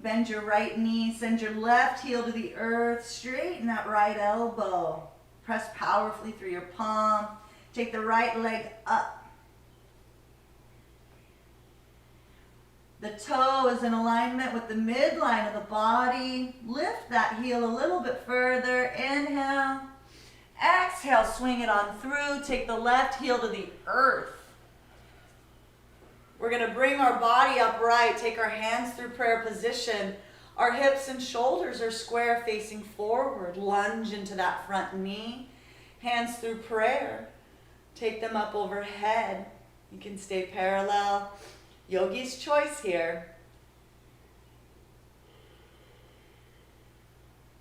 Bend your right knee, send your left heel to the earth, straighten that right elbow. Press powerfully through your palm. Take the right leg up. The toe is in alignment with the midline of the body. Lift that heel a little bit further. Inhale. Exhale, swing it on through. Take the left heel to the earth. We're going to bring our body upright. Take our hands through prayer position. Our hips and shoulders are square facing forward. Lunge into that front knee. Hands through prayer. Take them up overhead. You can stay parallel. Yogi's choice here.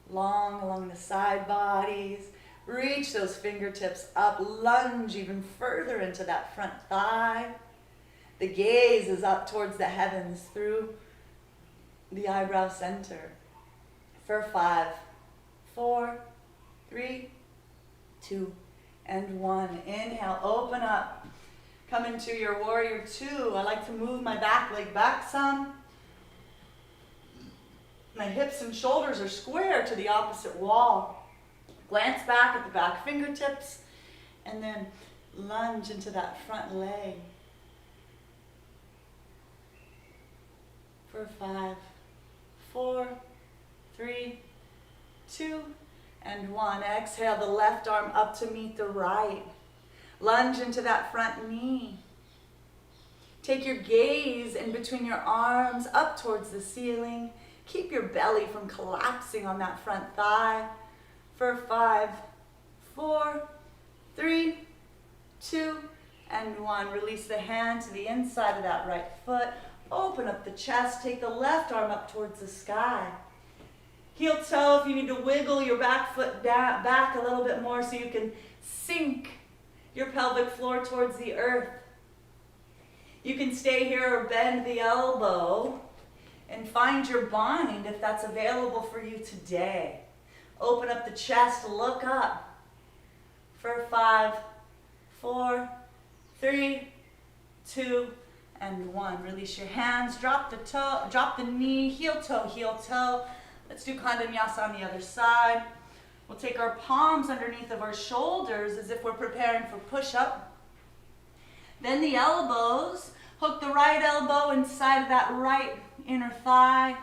Long along the side bodies. Reach those fingertips up, lunge even further into that front thigh. The gaze is up towards the heavens through the eyebrow center. For 5, 4, 3, 2, and 1. Inhale, open up. Come into your warrior 2. I like to move my back leg back some. My hips and shoulders are square to the opposite wall. Glance back at the back fingertips, and then lunge into that front leg. For 5, 4, 3, 2, and 1. Exhale the left arm up to meet the right. Lunge into that front knee. Take your gaze in between your arms up towards the ceiling. Keep your belly from collapsing on that front thigh. For 5, 4, 3, 2, and 1. Release the hand to the inside of that right foot. Open up the chest. Take the left arm up towards the sky. Heel toe, if you need to wiggle your back foot back a little bit more so you can sink your pelvic floor towards the earth. You can stay here or bend the elbow and find your bind if that's available for you today. Open up the chest, look up. For 5, 4, 3, 2, and 1. Release your hands, drop the toe, drop the knee, heel toe. Let's do Kandanyasa on the other side. We'll take our palms underneath of our shoulders as if we're preparing for push-up. Then the elbows, hook the right elbow inside of that right inner thigh.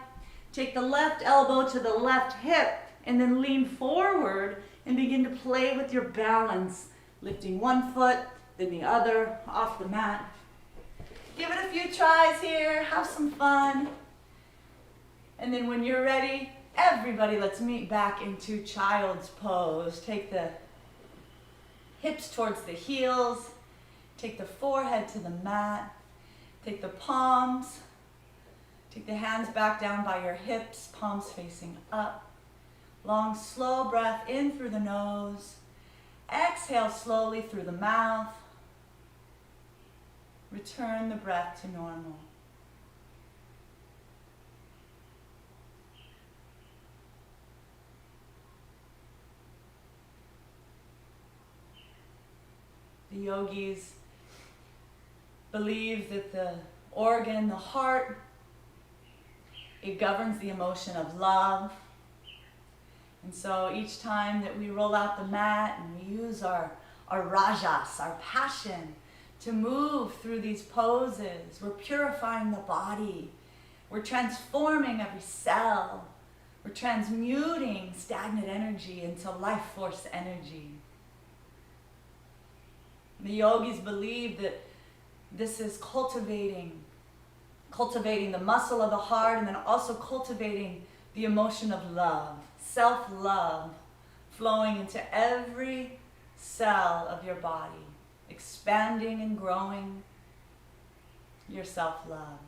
Take the left elbow to the left hip and then lean forward and begin to play with your balance. Lifting one foot, then the other off the mat. Give it a few tries here, have some fun. And then when you're ready, Everybody, let's meet back into child's pose. Take the hips towards the heels. Take the forehead to the mat. Take the palms. Take the hands back down by your hips, palms facing up. Long, slow breath in through the nose. Exhale slowly through the mouth. Return the breath to normal. The yogis believe that the organ, the heart, it governs the emotion of love. And so each time that we roll out the mat and we use our rajas, our passion, to move through these poses, we're purifying the body. We're transforming every cell. We're transmuting stagnant energy into life force energy. The yogis believe that this is cultivating the muscle of the heart, and then also cultivating the emotion of love, self-love, flowing into every cell of your body, expanding and growing your self-love.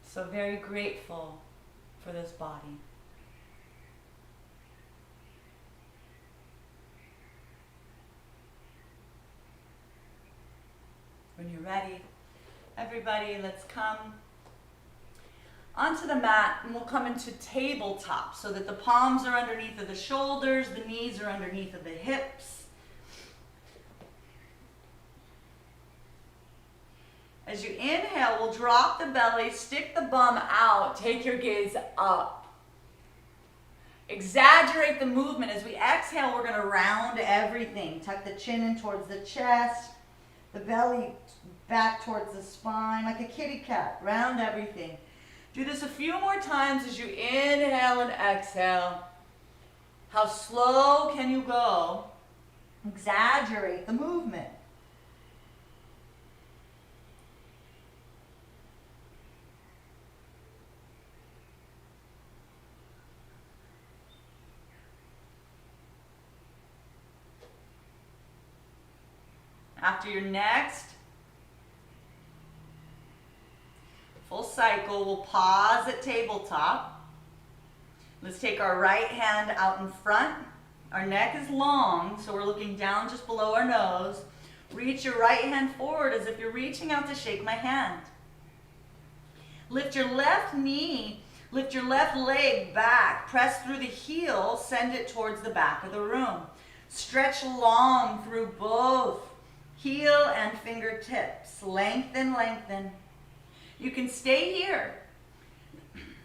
So very grateful for this body. When you're ready, everybody, let's come onto the mat, and we'll come into tabletop so that the palms are underneath of the shoulders, the knees are underneath of the hips. As you inhale, we'll drop the belly, stick the bum out, take your gaze up. Exaggerate the movement. As we exhale, we're going to round everything. Tuck the chin in towards the chest, the belly back towards the spine, like a kitty cat. Round everything. Do this a few more times as you inhale and exhale. How slow can you go? Exaggerate the movement. After your next full cycle, we'll pause at tabletop. Let's take our right hand out in front. Our neck is long, so we're looking down just below our nose. Reach your right hand forward as if you're reaching out to shake my hand. Lift your left knee, lift your left leg back, press through the heel, send it towards the back of the room. Stretch long through both heel and fingertips. Lengthen, lengthen. You can stay here.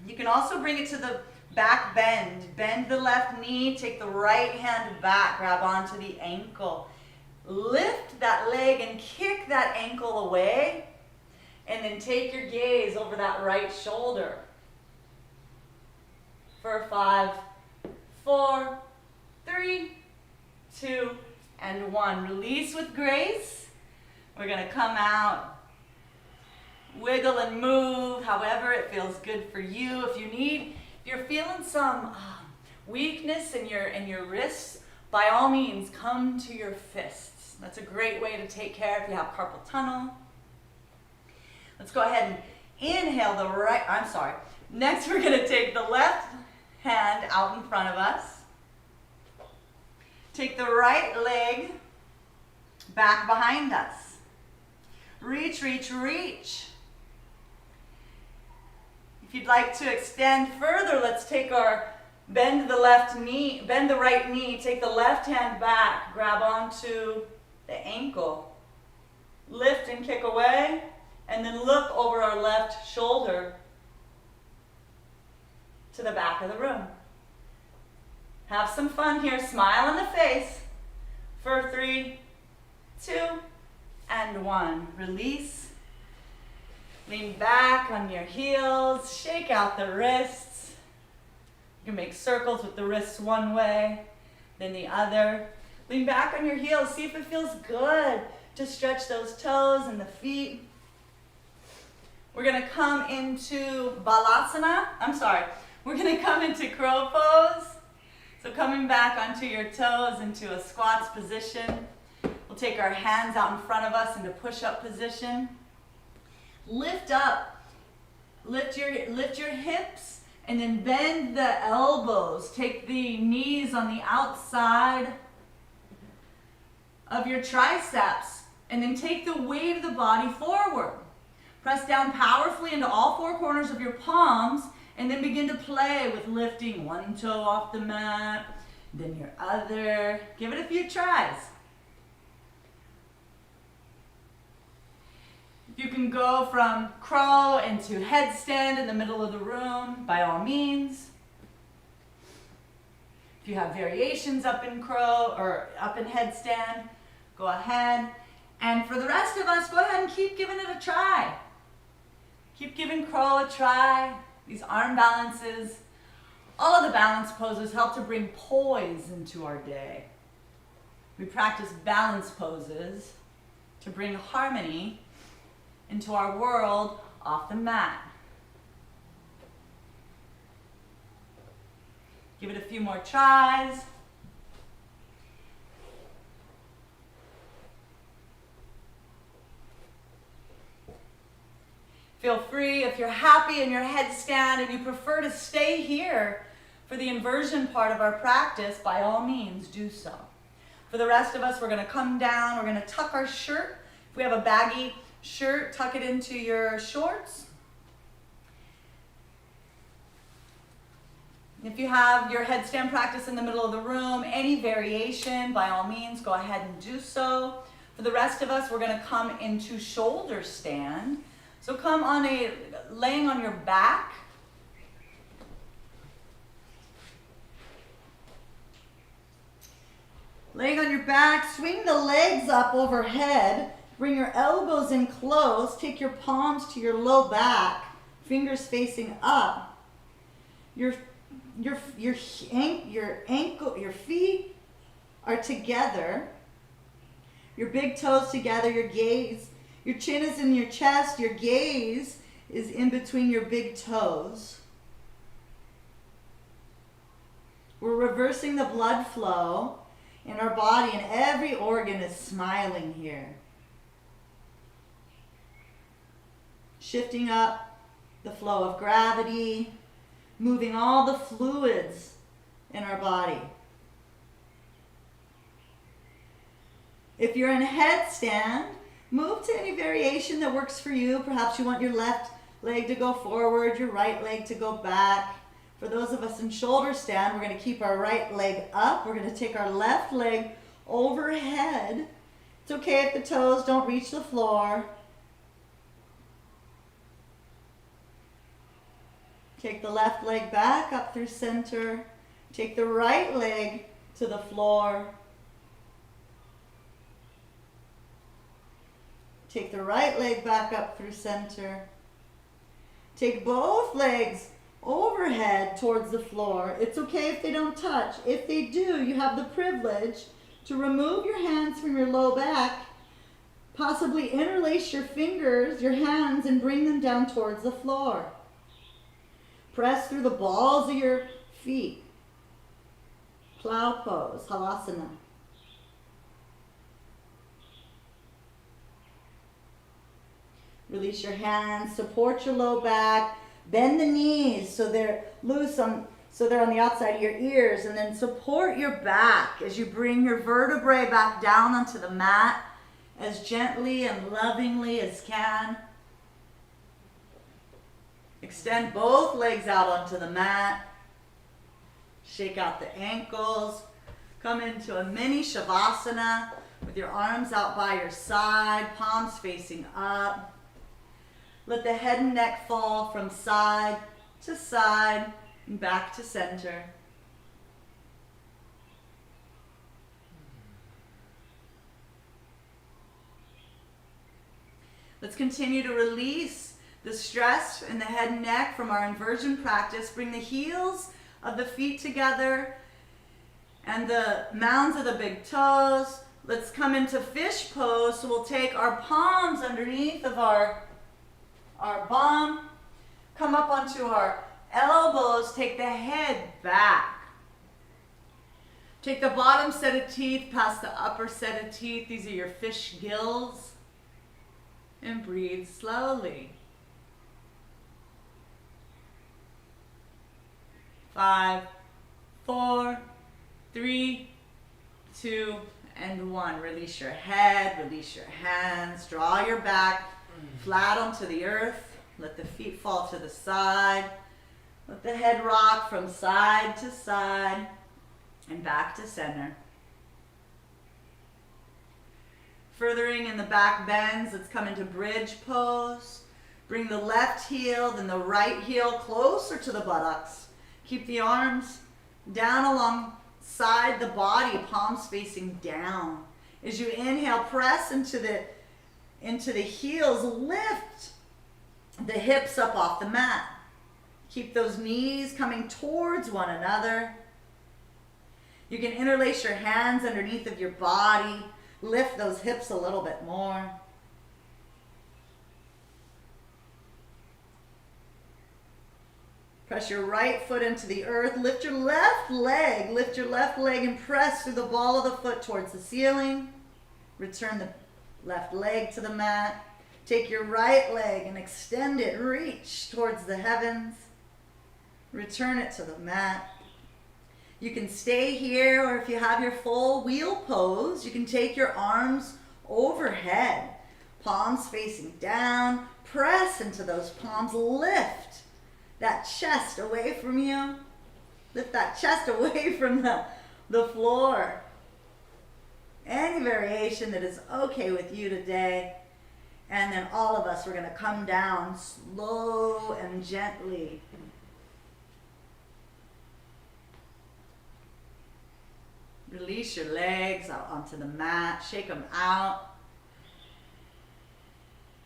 You can also bring it to the back bend. Bend the left knee, take the right hand back, grab onto the ankle. Lift that leg and kick that ankle away, and then take your gaze over that right shoulder. For 5, 4, 3, 2, and 1. Release with grace. We're going to come out, wiggle and move however it feels good for you. If you're feeling some weakness in your wrists, by all means, come to your fists. That's a great way to take care if you have carpal tunnel. Let's go ahead and inhale the right, Next we're going to take the left hand out in front of us. Take the right leg back behind us. Reach, reach, reach. If you'd like to extend further, let's take bend the right knee, take the left hand back, grab onto the ankle. Lift and kick away, and then look over our left shoulder to the back of the room. Have some fun here. Smile in the face. For 3, 2, and 1. Release. Lean back on your heels. Shake out the wrists. You can make circles with the wrists one way, then the other. Lean back on your heels. See if it feels good to stretch those toes and the feet. We're gonna come into balasana. We're gonna come into crow pose. So coming back onto your toes into a squats position. We'll take our hands out in front of us into push-up position. Lift up, lift your hips, and then bend the elbows. Take the knees on the outside of your triceps, and then take the weight of the body forward. Press down powerfully into all four corners of your palms, and then begin to play with lifting one toe off the mat, then your other. Give it a few tries. You can go from crow into headstand in the middle of the room, by all means. If you have variations up in crow or up in headstand, go ahead. And for the rest of us, go ahead and keep giving it a try. Keep giving crow a try. These arm balances, all of the balance poses help to bring poise into our day. We practice balance poses to bring harmony into our world off the mat. Give it a few more tries. Feel free, if you're happy in your headstand and you prefer to stay here for the inversion part of our practice, by all means, do so. For the rest of us, we're gonna come down, we're gonna tuck our shirt. If we have a baggy shirt, tuck it into your shorts. If you have your headstand practice in the middle of the room, any variation, by all means, go ahead and do so. For the rest of us, we're gonna come into shoulder stand. So come on laying on your back. Laying on your back, swing the legs up overhead. Bring your elbows in close. Take your palms to your low back, fingers facing up. Your feet are together. Your big toes together, your gaze. Your chin is in your chest, your gaze is in between your big toes. We're reversing the blood flow in our body, and every organ is smiling here. Shifting up the flow of gravity, moving all the fluids in our body. If you're in headstand, move to any variation that works for you. Perhaps you want your left leg to go forward, your right leg to go back. For those of us in shoulder stand, we're going to keep our right leg up. We're going to take our left leg overhead. It's okay if the toes don't reach the floor. Take the left leg back up through center. Take the right leg to the floor. Take the right leg back up through center. Take both legs overhead towards the floor. It's okay if they don't touch. If they do, you have the privilege to remove your hands from your low back, possibly interlace your fingers, your hands, and bring them down towards the floor. Press through the balls of your feet. Plow pose, halasana. Release your hands, support your low back, bend the knees so they're loose, so they're on the outside of your ears, and then support your back as you bring your vertebrae back down onto the mat as gently and lovingly as can. Extend both legs out onto the mat. Shake out the ankles. Come into a mini shavasana with your arms out by your side, palms facing up. Let the head and neck fall from side to side and back to center. Let's continue to release the stress in the head and neck from our inversion practice. Bring the heels of the feet together and the mounds of the big toes. Let's come into fish pose. So we'll take our palms underneath of our our bum. Come up onto our elbows. Take the head back. Take the bottom set of teeth past the upper set of teeth. These are your fish gills. And breathe slowly. 5, 4, 3, 2, and 1. Release your head, release your hands. Draw your back flat onto the earth. Let the feet fall to the side. Let the head rock from side to side and back to center. Furthering in the back bends, let's come into bridge pose. Bring the left heel, then the right heel closer to the buttocks. Keep the arms down alongside the body, palms facing down. As you inhale, press into the heels, lift the hips up off the mat. Keep those knees coming towards one another. You can interlace your hands underneath of your body. Lift those hips a little bit more. Press your right foot into the earth. Lift your left leg. Lift your left leg and press through the ball of the foot towards the ceiling. Return the left leg to the mat. Take your right leg and extend it. Reach towards the heavens. Return it to the mat. You can stay here, or if you have your full wheel pose, you can take your arms overhead. Palms facing down. Press into those palms. Lift that chest away from you. Lift that chest away from the floor. Any variation that is okay with you today. And then all of us, we're going to come down slow and gently. Release your legs out onto the mat. Shake them out.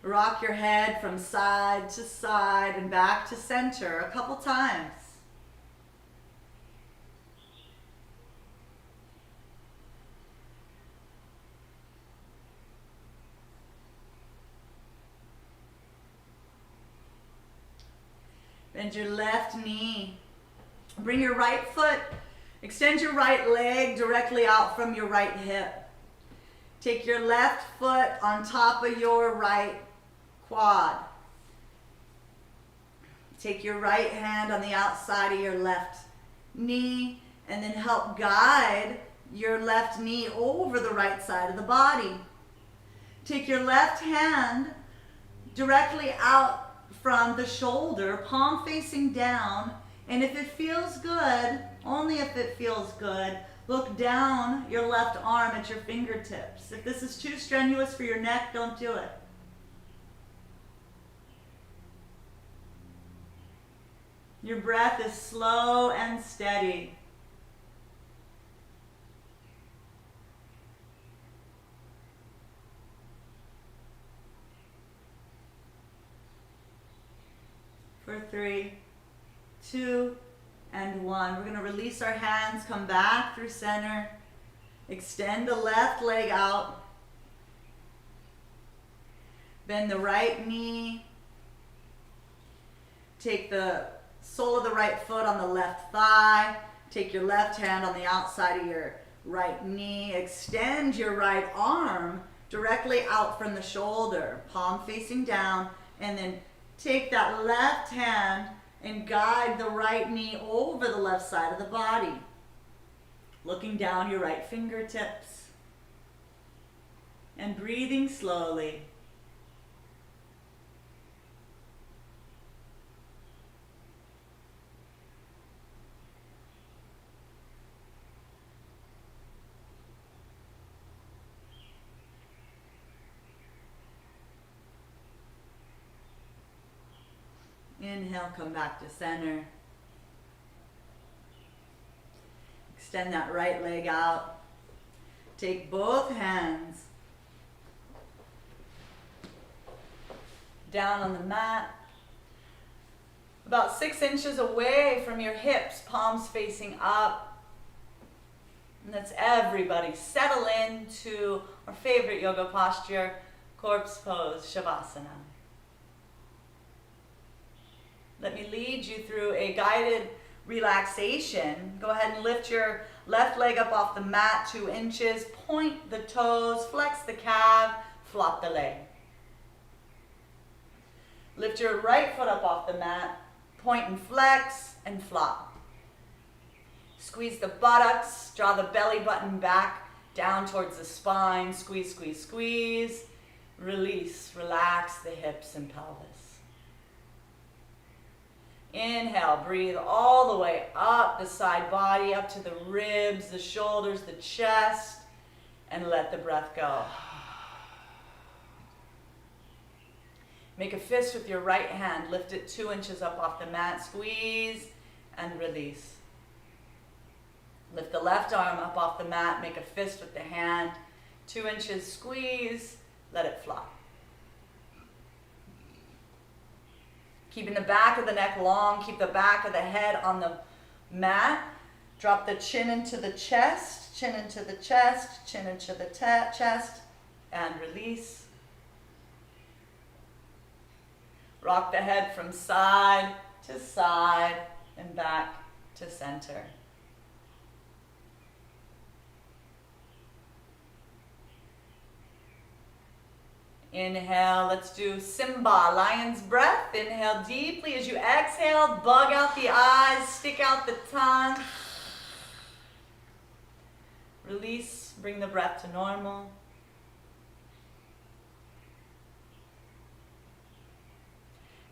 Rock your head from side to side and back to center a couple times. Bend your left knee. Bring your right foot. Extend your right leg directly out from your right hip. Take your left foot on top of your right quad. Take your right hand on the outside of your left knee and then help guide your left knee over the right side of the body. Take your left hand directly out from the shoulder, palm facing down, and if it feels good, only if it feels good, look down your left arm at your fingertips. If this is too strenuous for your neck, don't do it. Your breath is slow and steady. For 3, 2, and 1. We're going to release our hands, come back through center. Extend the left leg out. Bend the right knee. Take the sole of the right foot on the left thigh. Take your left hand on the outside of your right knee. Extend your right arm directly out from the shoulder, palm facing down, and then take that left hand and guide the right knee over the left side of the body. Looking down your right fingertips. And breathing slowly. Inhale, come back to center. Extend that right leg out. Take both hands down on the mat. About 6 inches away from your hips, palms facing up. And that's everybody. Settle into our favorite yoga posture, corpse pose, Shavasana. Let me lead you through a guided relaxation. Go ahead and lift your left leg up off the mat 2 inches. Point the toes, flex the calf, flop the leg. Lift your right foot up off the mat. Point and flex and flop. Squeeze the buttocks, draw the belly button back down towards the spine. Squeeze, squeeze, squeeze. Release, relax the hips and pelvis. Inhale, breathe all the way up the side body, up to the ribs, the shoulders, the chest, and let the breath go. Make a fist with your right hand. Lift it 2 inches up off the mat. Squeeze and release. Lift the left arm up off the mat. Make a fist with the hand. 2 inches. Squeeze. Let it flop. Keeping the back of the neck long. Keep the back of the head on the mat. Drop the chin into the chest. Chin into the chest. Chin into the chest. And release. Rock the head from side to side and back to center. Inhale, let's do Simba, lion's breath. Inhale deeply. As you exhale, bug out the eyes, stick out the tongue. Release, bring the breath to normal.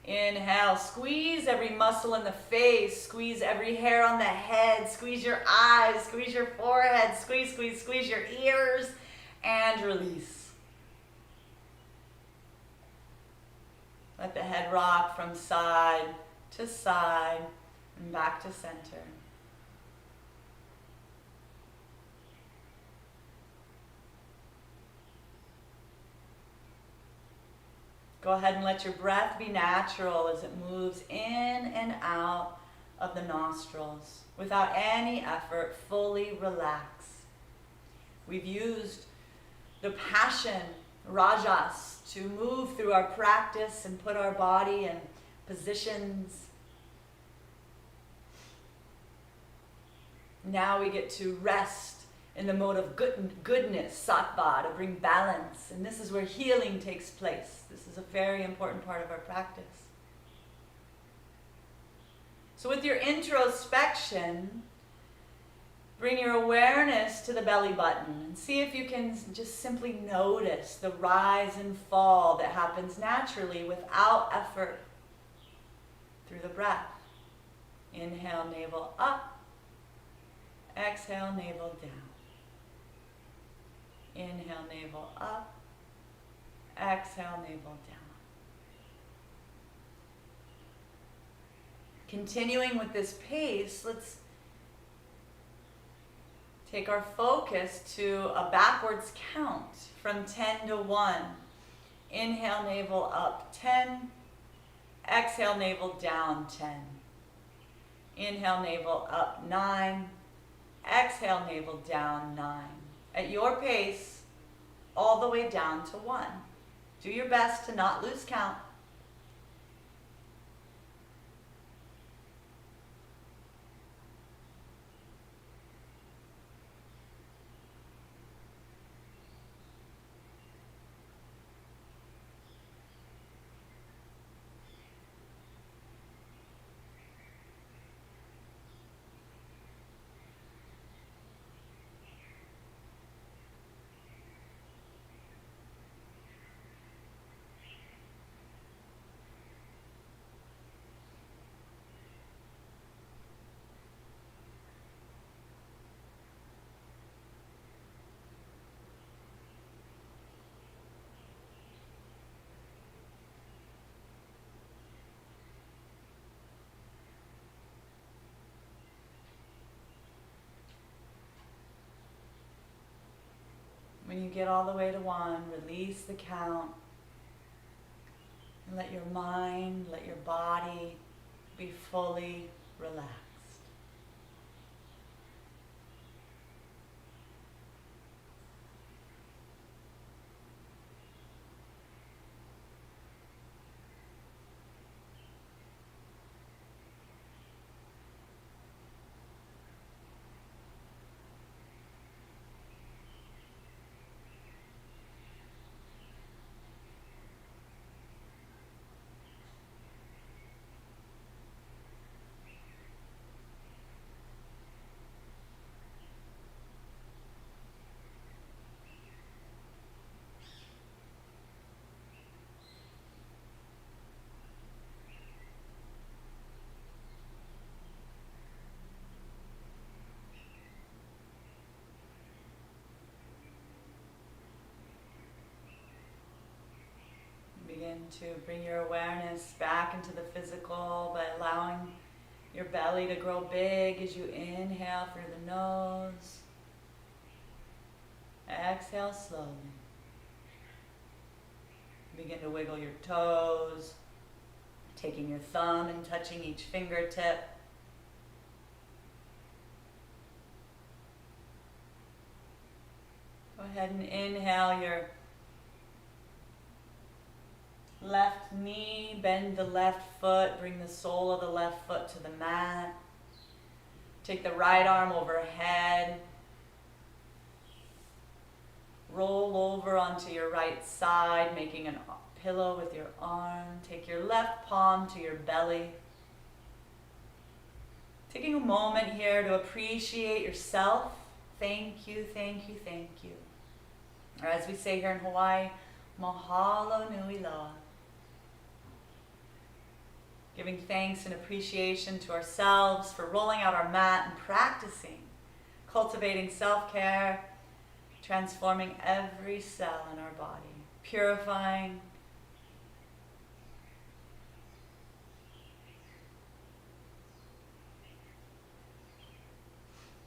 Inhale, squeeze every muscle in the face, squeeze every hair on the head, squeeze your eyes, squeeze your forehead, squeeze, squeeze, squeeze your ears, and release. Let the head rock from side to side and back to center. Go ahead and let your breath be natural as it moves in and out of the nostrils without any effort, fully relax. We've used the passion, rajas, to move through our practice and put our body in positions. Now we get to rest in the mode of goodness, sattva, to bring balance. And this is where healing takes place. This is a very important part of our practice. So with your introspection, bring your awareness to the belly button and see if you can just simply notice the rise and fall that happens naturally without effort through the breath. Inhale, navel up. Exhale, navel down. Inhale, navel up. Exhale, navel down. Continuing with this pace, let's take our focus to a backwards count from 10 to 1. Inhale, navel up 10. Exhale, navel down 10. Inhale, navel up 9. Exhale, navel down 9. At your pace, all the way down to 1. Do your best to not lose count. When you get all the way to 1, release the count and let your mind, let your body be fully relaxed. Begin to bring your awareness back into the physical by allowing your belly to grow big as you inhale through the nose. Exhale slowly. Begin to wiggle your toes, taking your thumb and touching each fingertip. Go ahead and inhale your left knee, bend the left foot, bring the sole of the left foot to the mat. Take the right arm overhead. Roll over onto your right side, making a pillow with your arm. Take your left palm to your belly. Taking a moment here to appreciate yourself. Thank you, thank you, thank you. Or as we say here in Hawaii, Mahalo and Aloha. Giving thanks and appreciation to ourselves for rolling out our mat and practicing, cultivating self-care, transforming every cell in our body, purifying.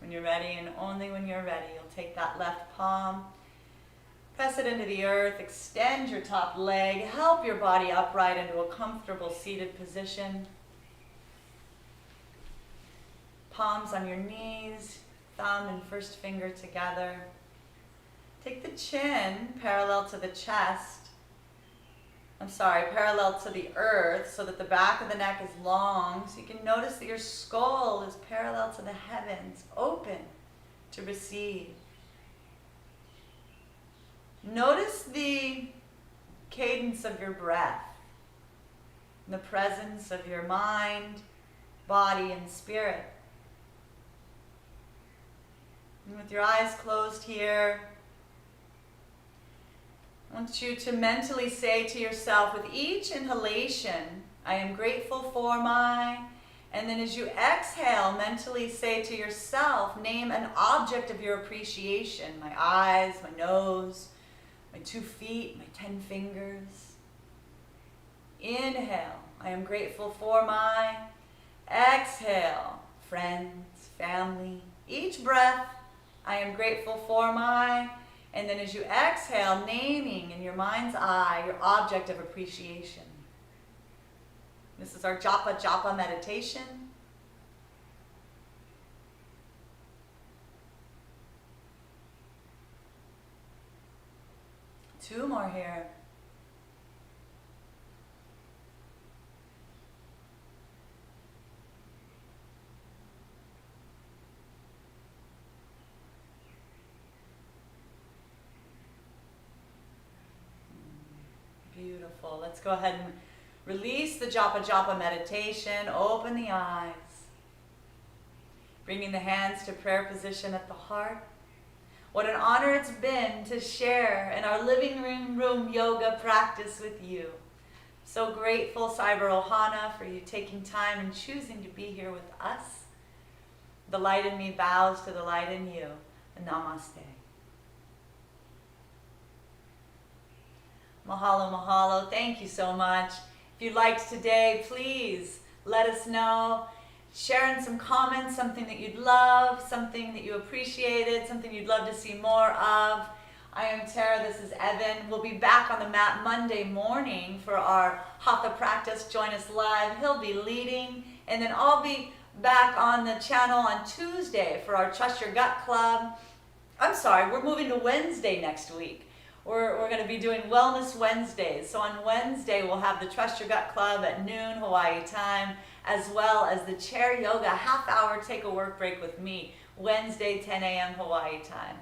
When you're ready, and only when you're ready, you'll take that left palm, press it into the earth, extend your top leg, help your body upright into a comfortable seated position. Palms on your knees, thumb and first finger together. Take the chin parallel to the chest. Parallel to the earth so that the back of the neck is long. So you can notice that your skull is parallel to the heavens, open to receive. Notice the cadence of your breath, the presence of your mind, body, and spirit. And with your eyes closed here, I want you to mentally say to yourself with each inhalation, I am grateful for my, and then as you exhale, mentally say to yourself, name an object of your appreciation, my eyes, my nose, my 2 feet, my 10 fingers. Inhale, I am grateful for my. Exhale, friends, family. Each breath, I am grateful for my. And then as you exhale, naming in your mind's eye your object of appreciation. This is our japa meditation. Two more here. Beautiful. Let's go ahead and release the japa meditation. Open the eyes. Bringing the hands to prayer position at the heart. What an honor it's been to share in our living room yoga practice with you. So grateful, Cyber Ohana, for you taking time and choosing to be here with us. The light in me bows to the light in you. Namaste. Mahalo, mahalo. Thank you so much. If you liked today, please let us know. Share in some comments something that you'd love, something that you appreciated, something you'd love to see more of. I am Terra, this is Evan. We'll be back on the mat Monday morning for our Hatha practice. Join us live. He'll be leading. And then I'll be back on the channel on Tuesday for our Trust Your Gut Club. I'm sorry, we're moving to Wednesday next week. We're going to be doing Wellness Wednesdays. So on Wednesday, we'll have the Trust Your Gut Club at noon Hawaii time, as well as the chair yoga, half-hour take a work break with me, Wednesday, 10 a.m. Hawaii time.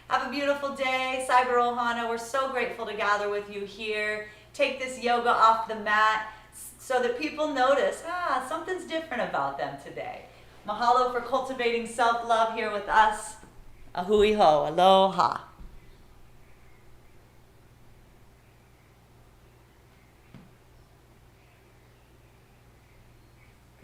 Have a beautiful day, Cyber Ohana. We're so grateful to gather with you here. Take this yoga off the mat so that people notice, something's different about them today. Mahalo for cultivating self-love here with us. Ahui ho, aloha.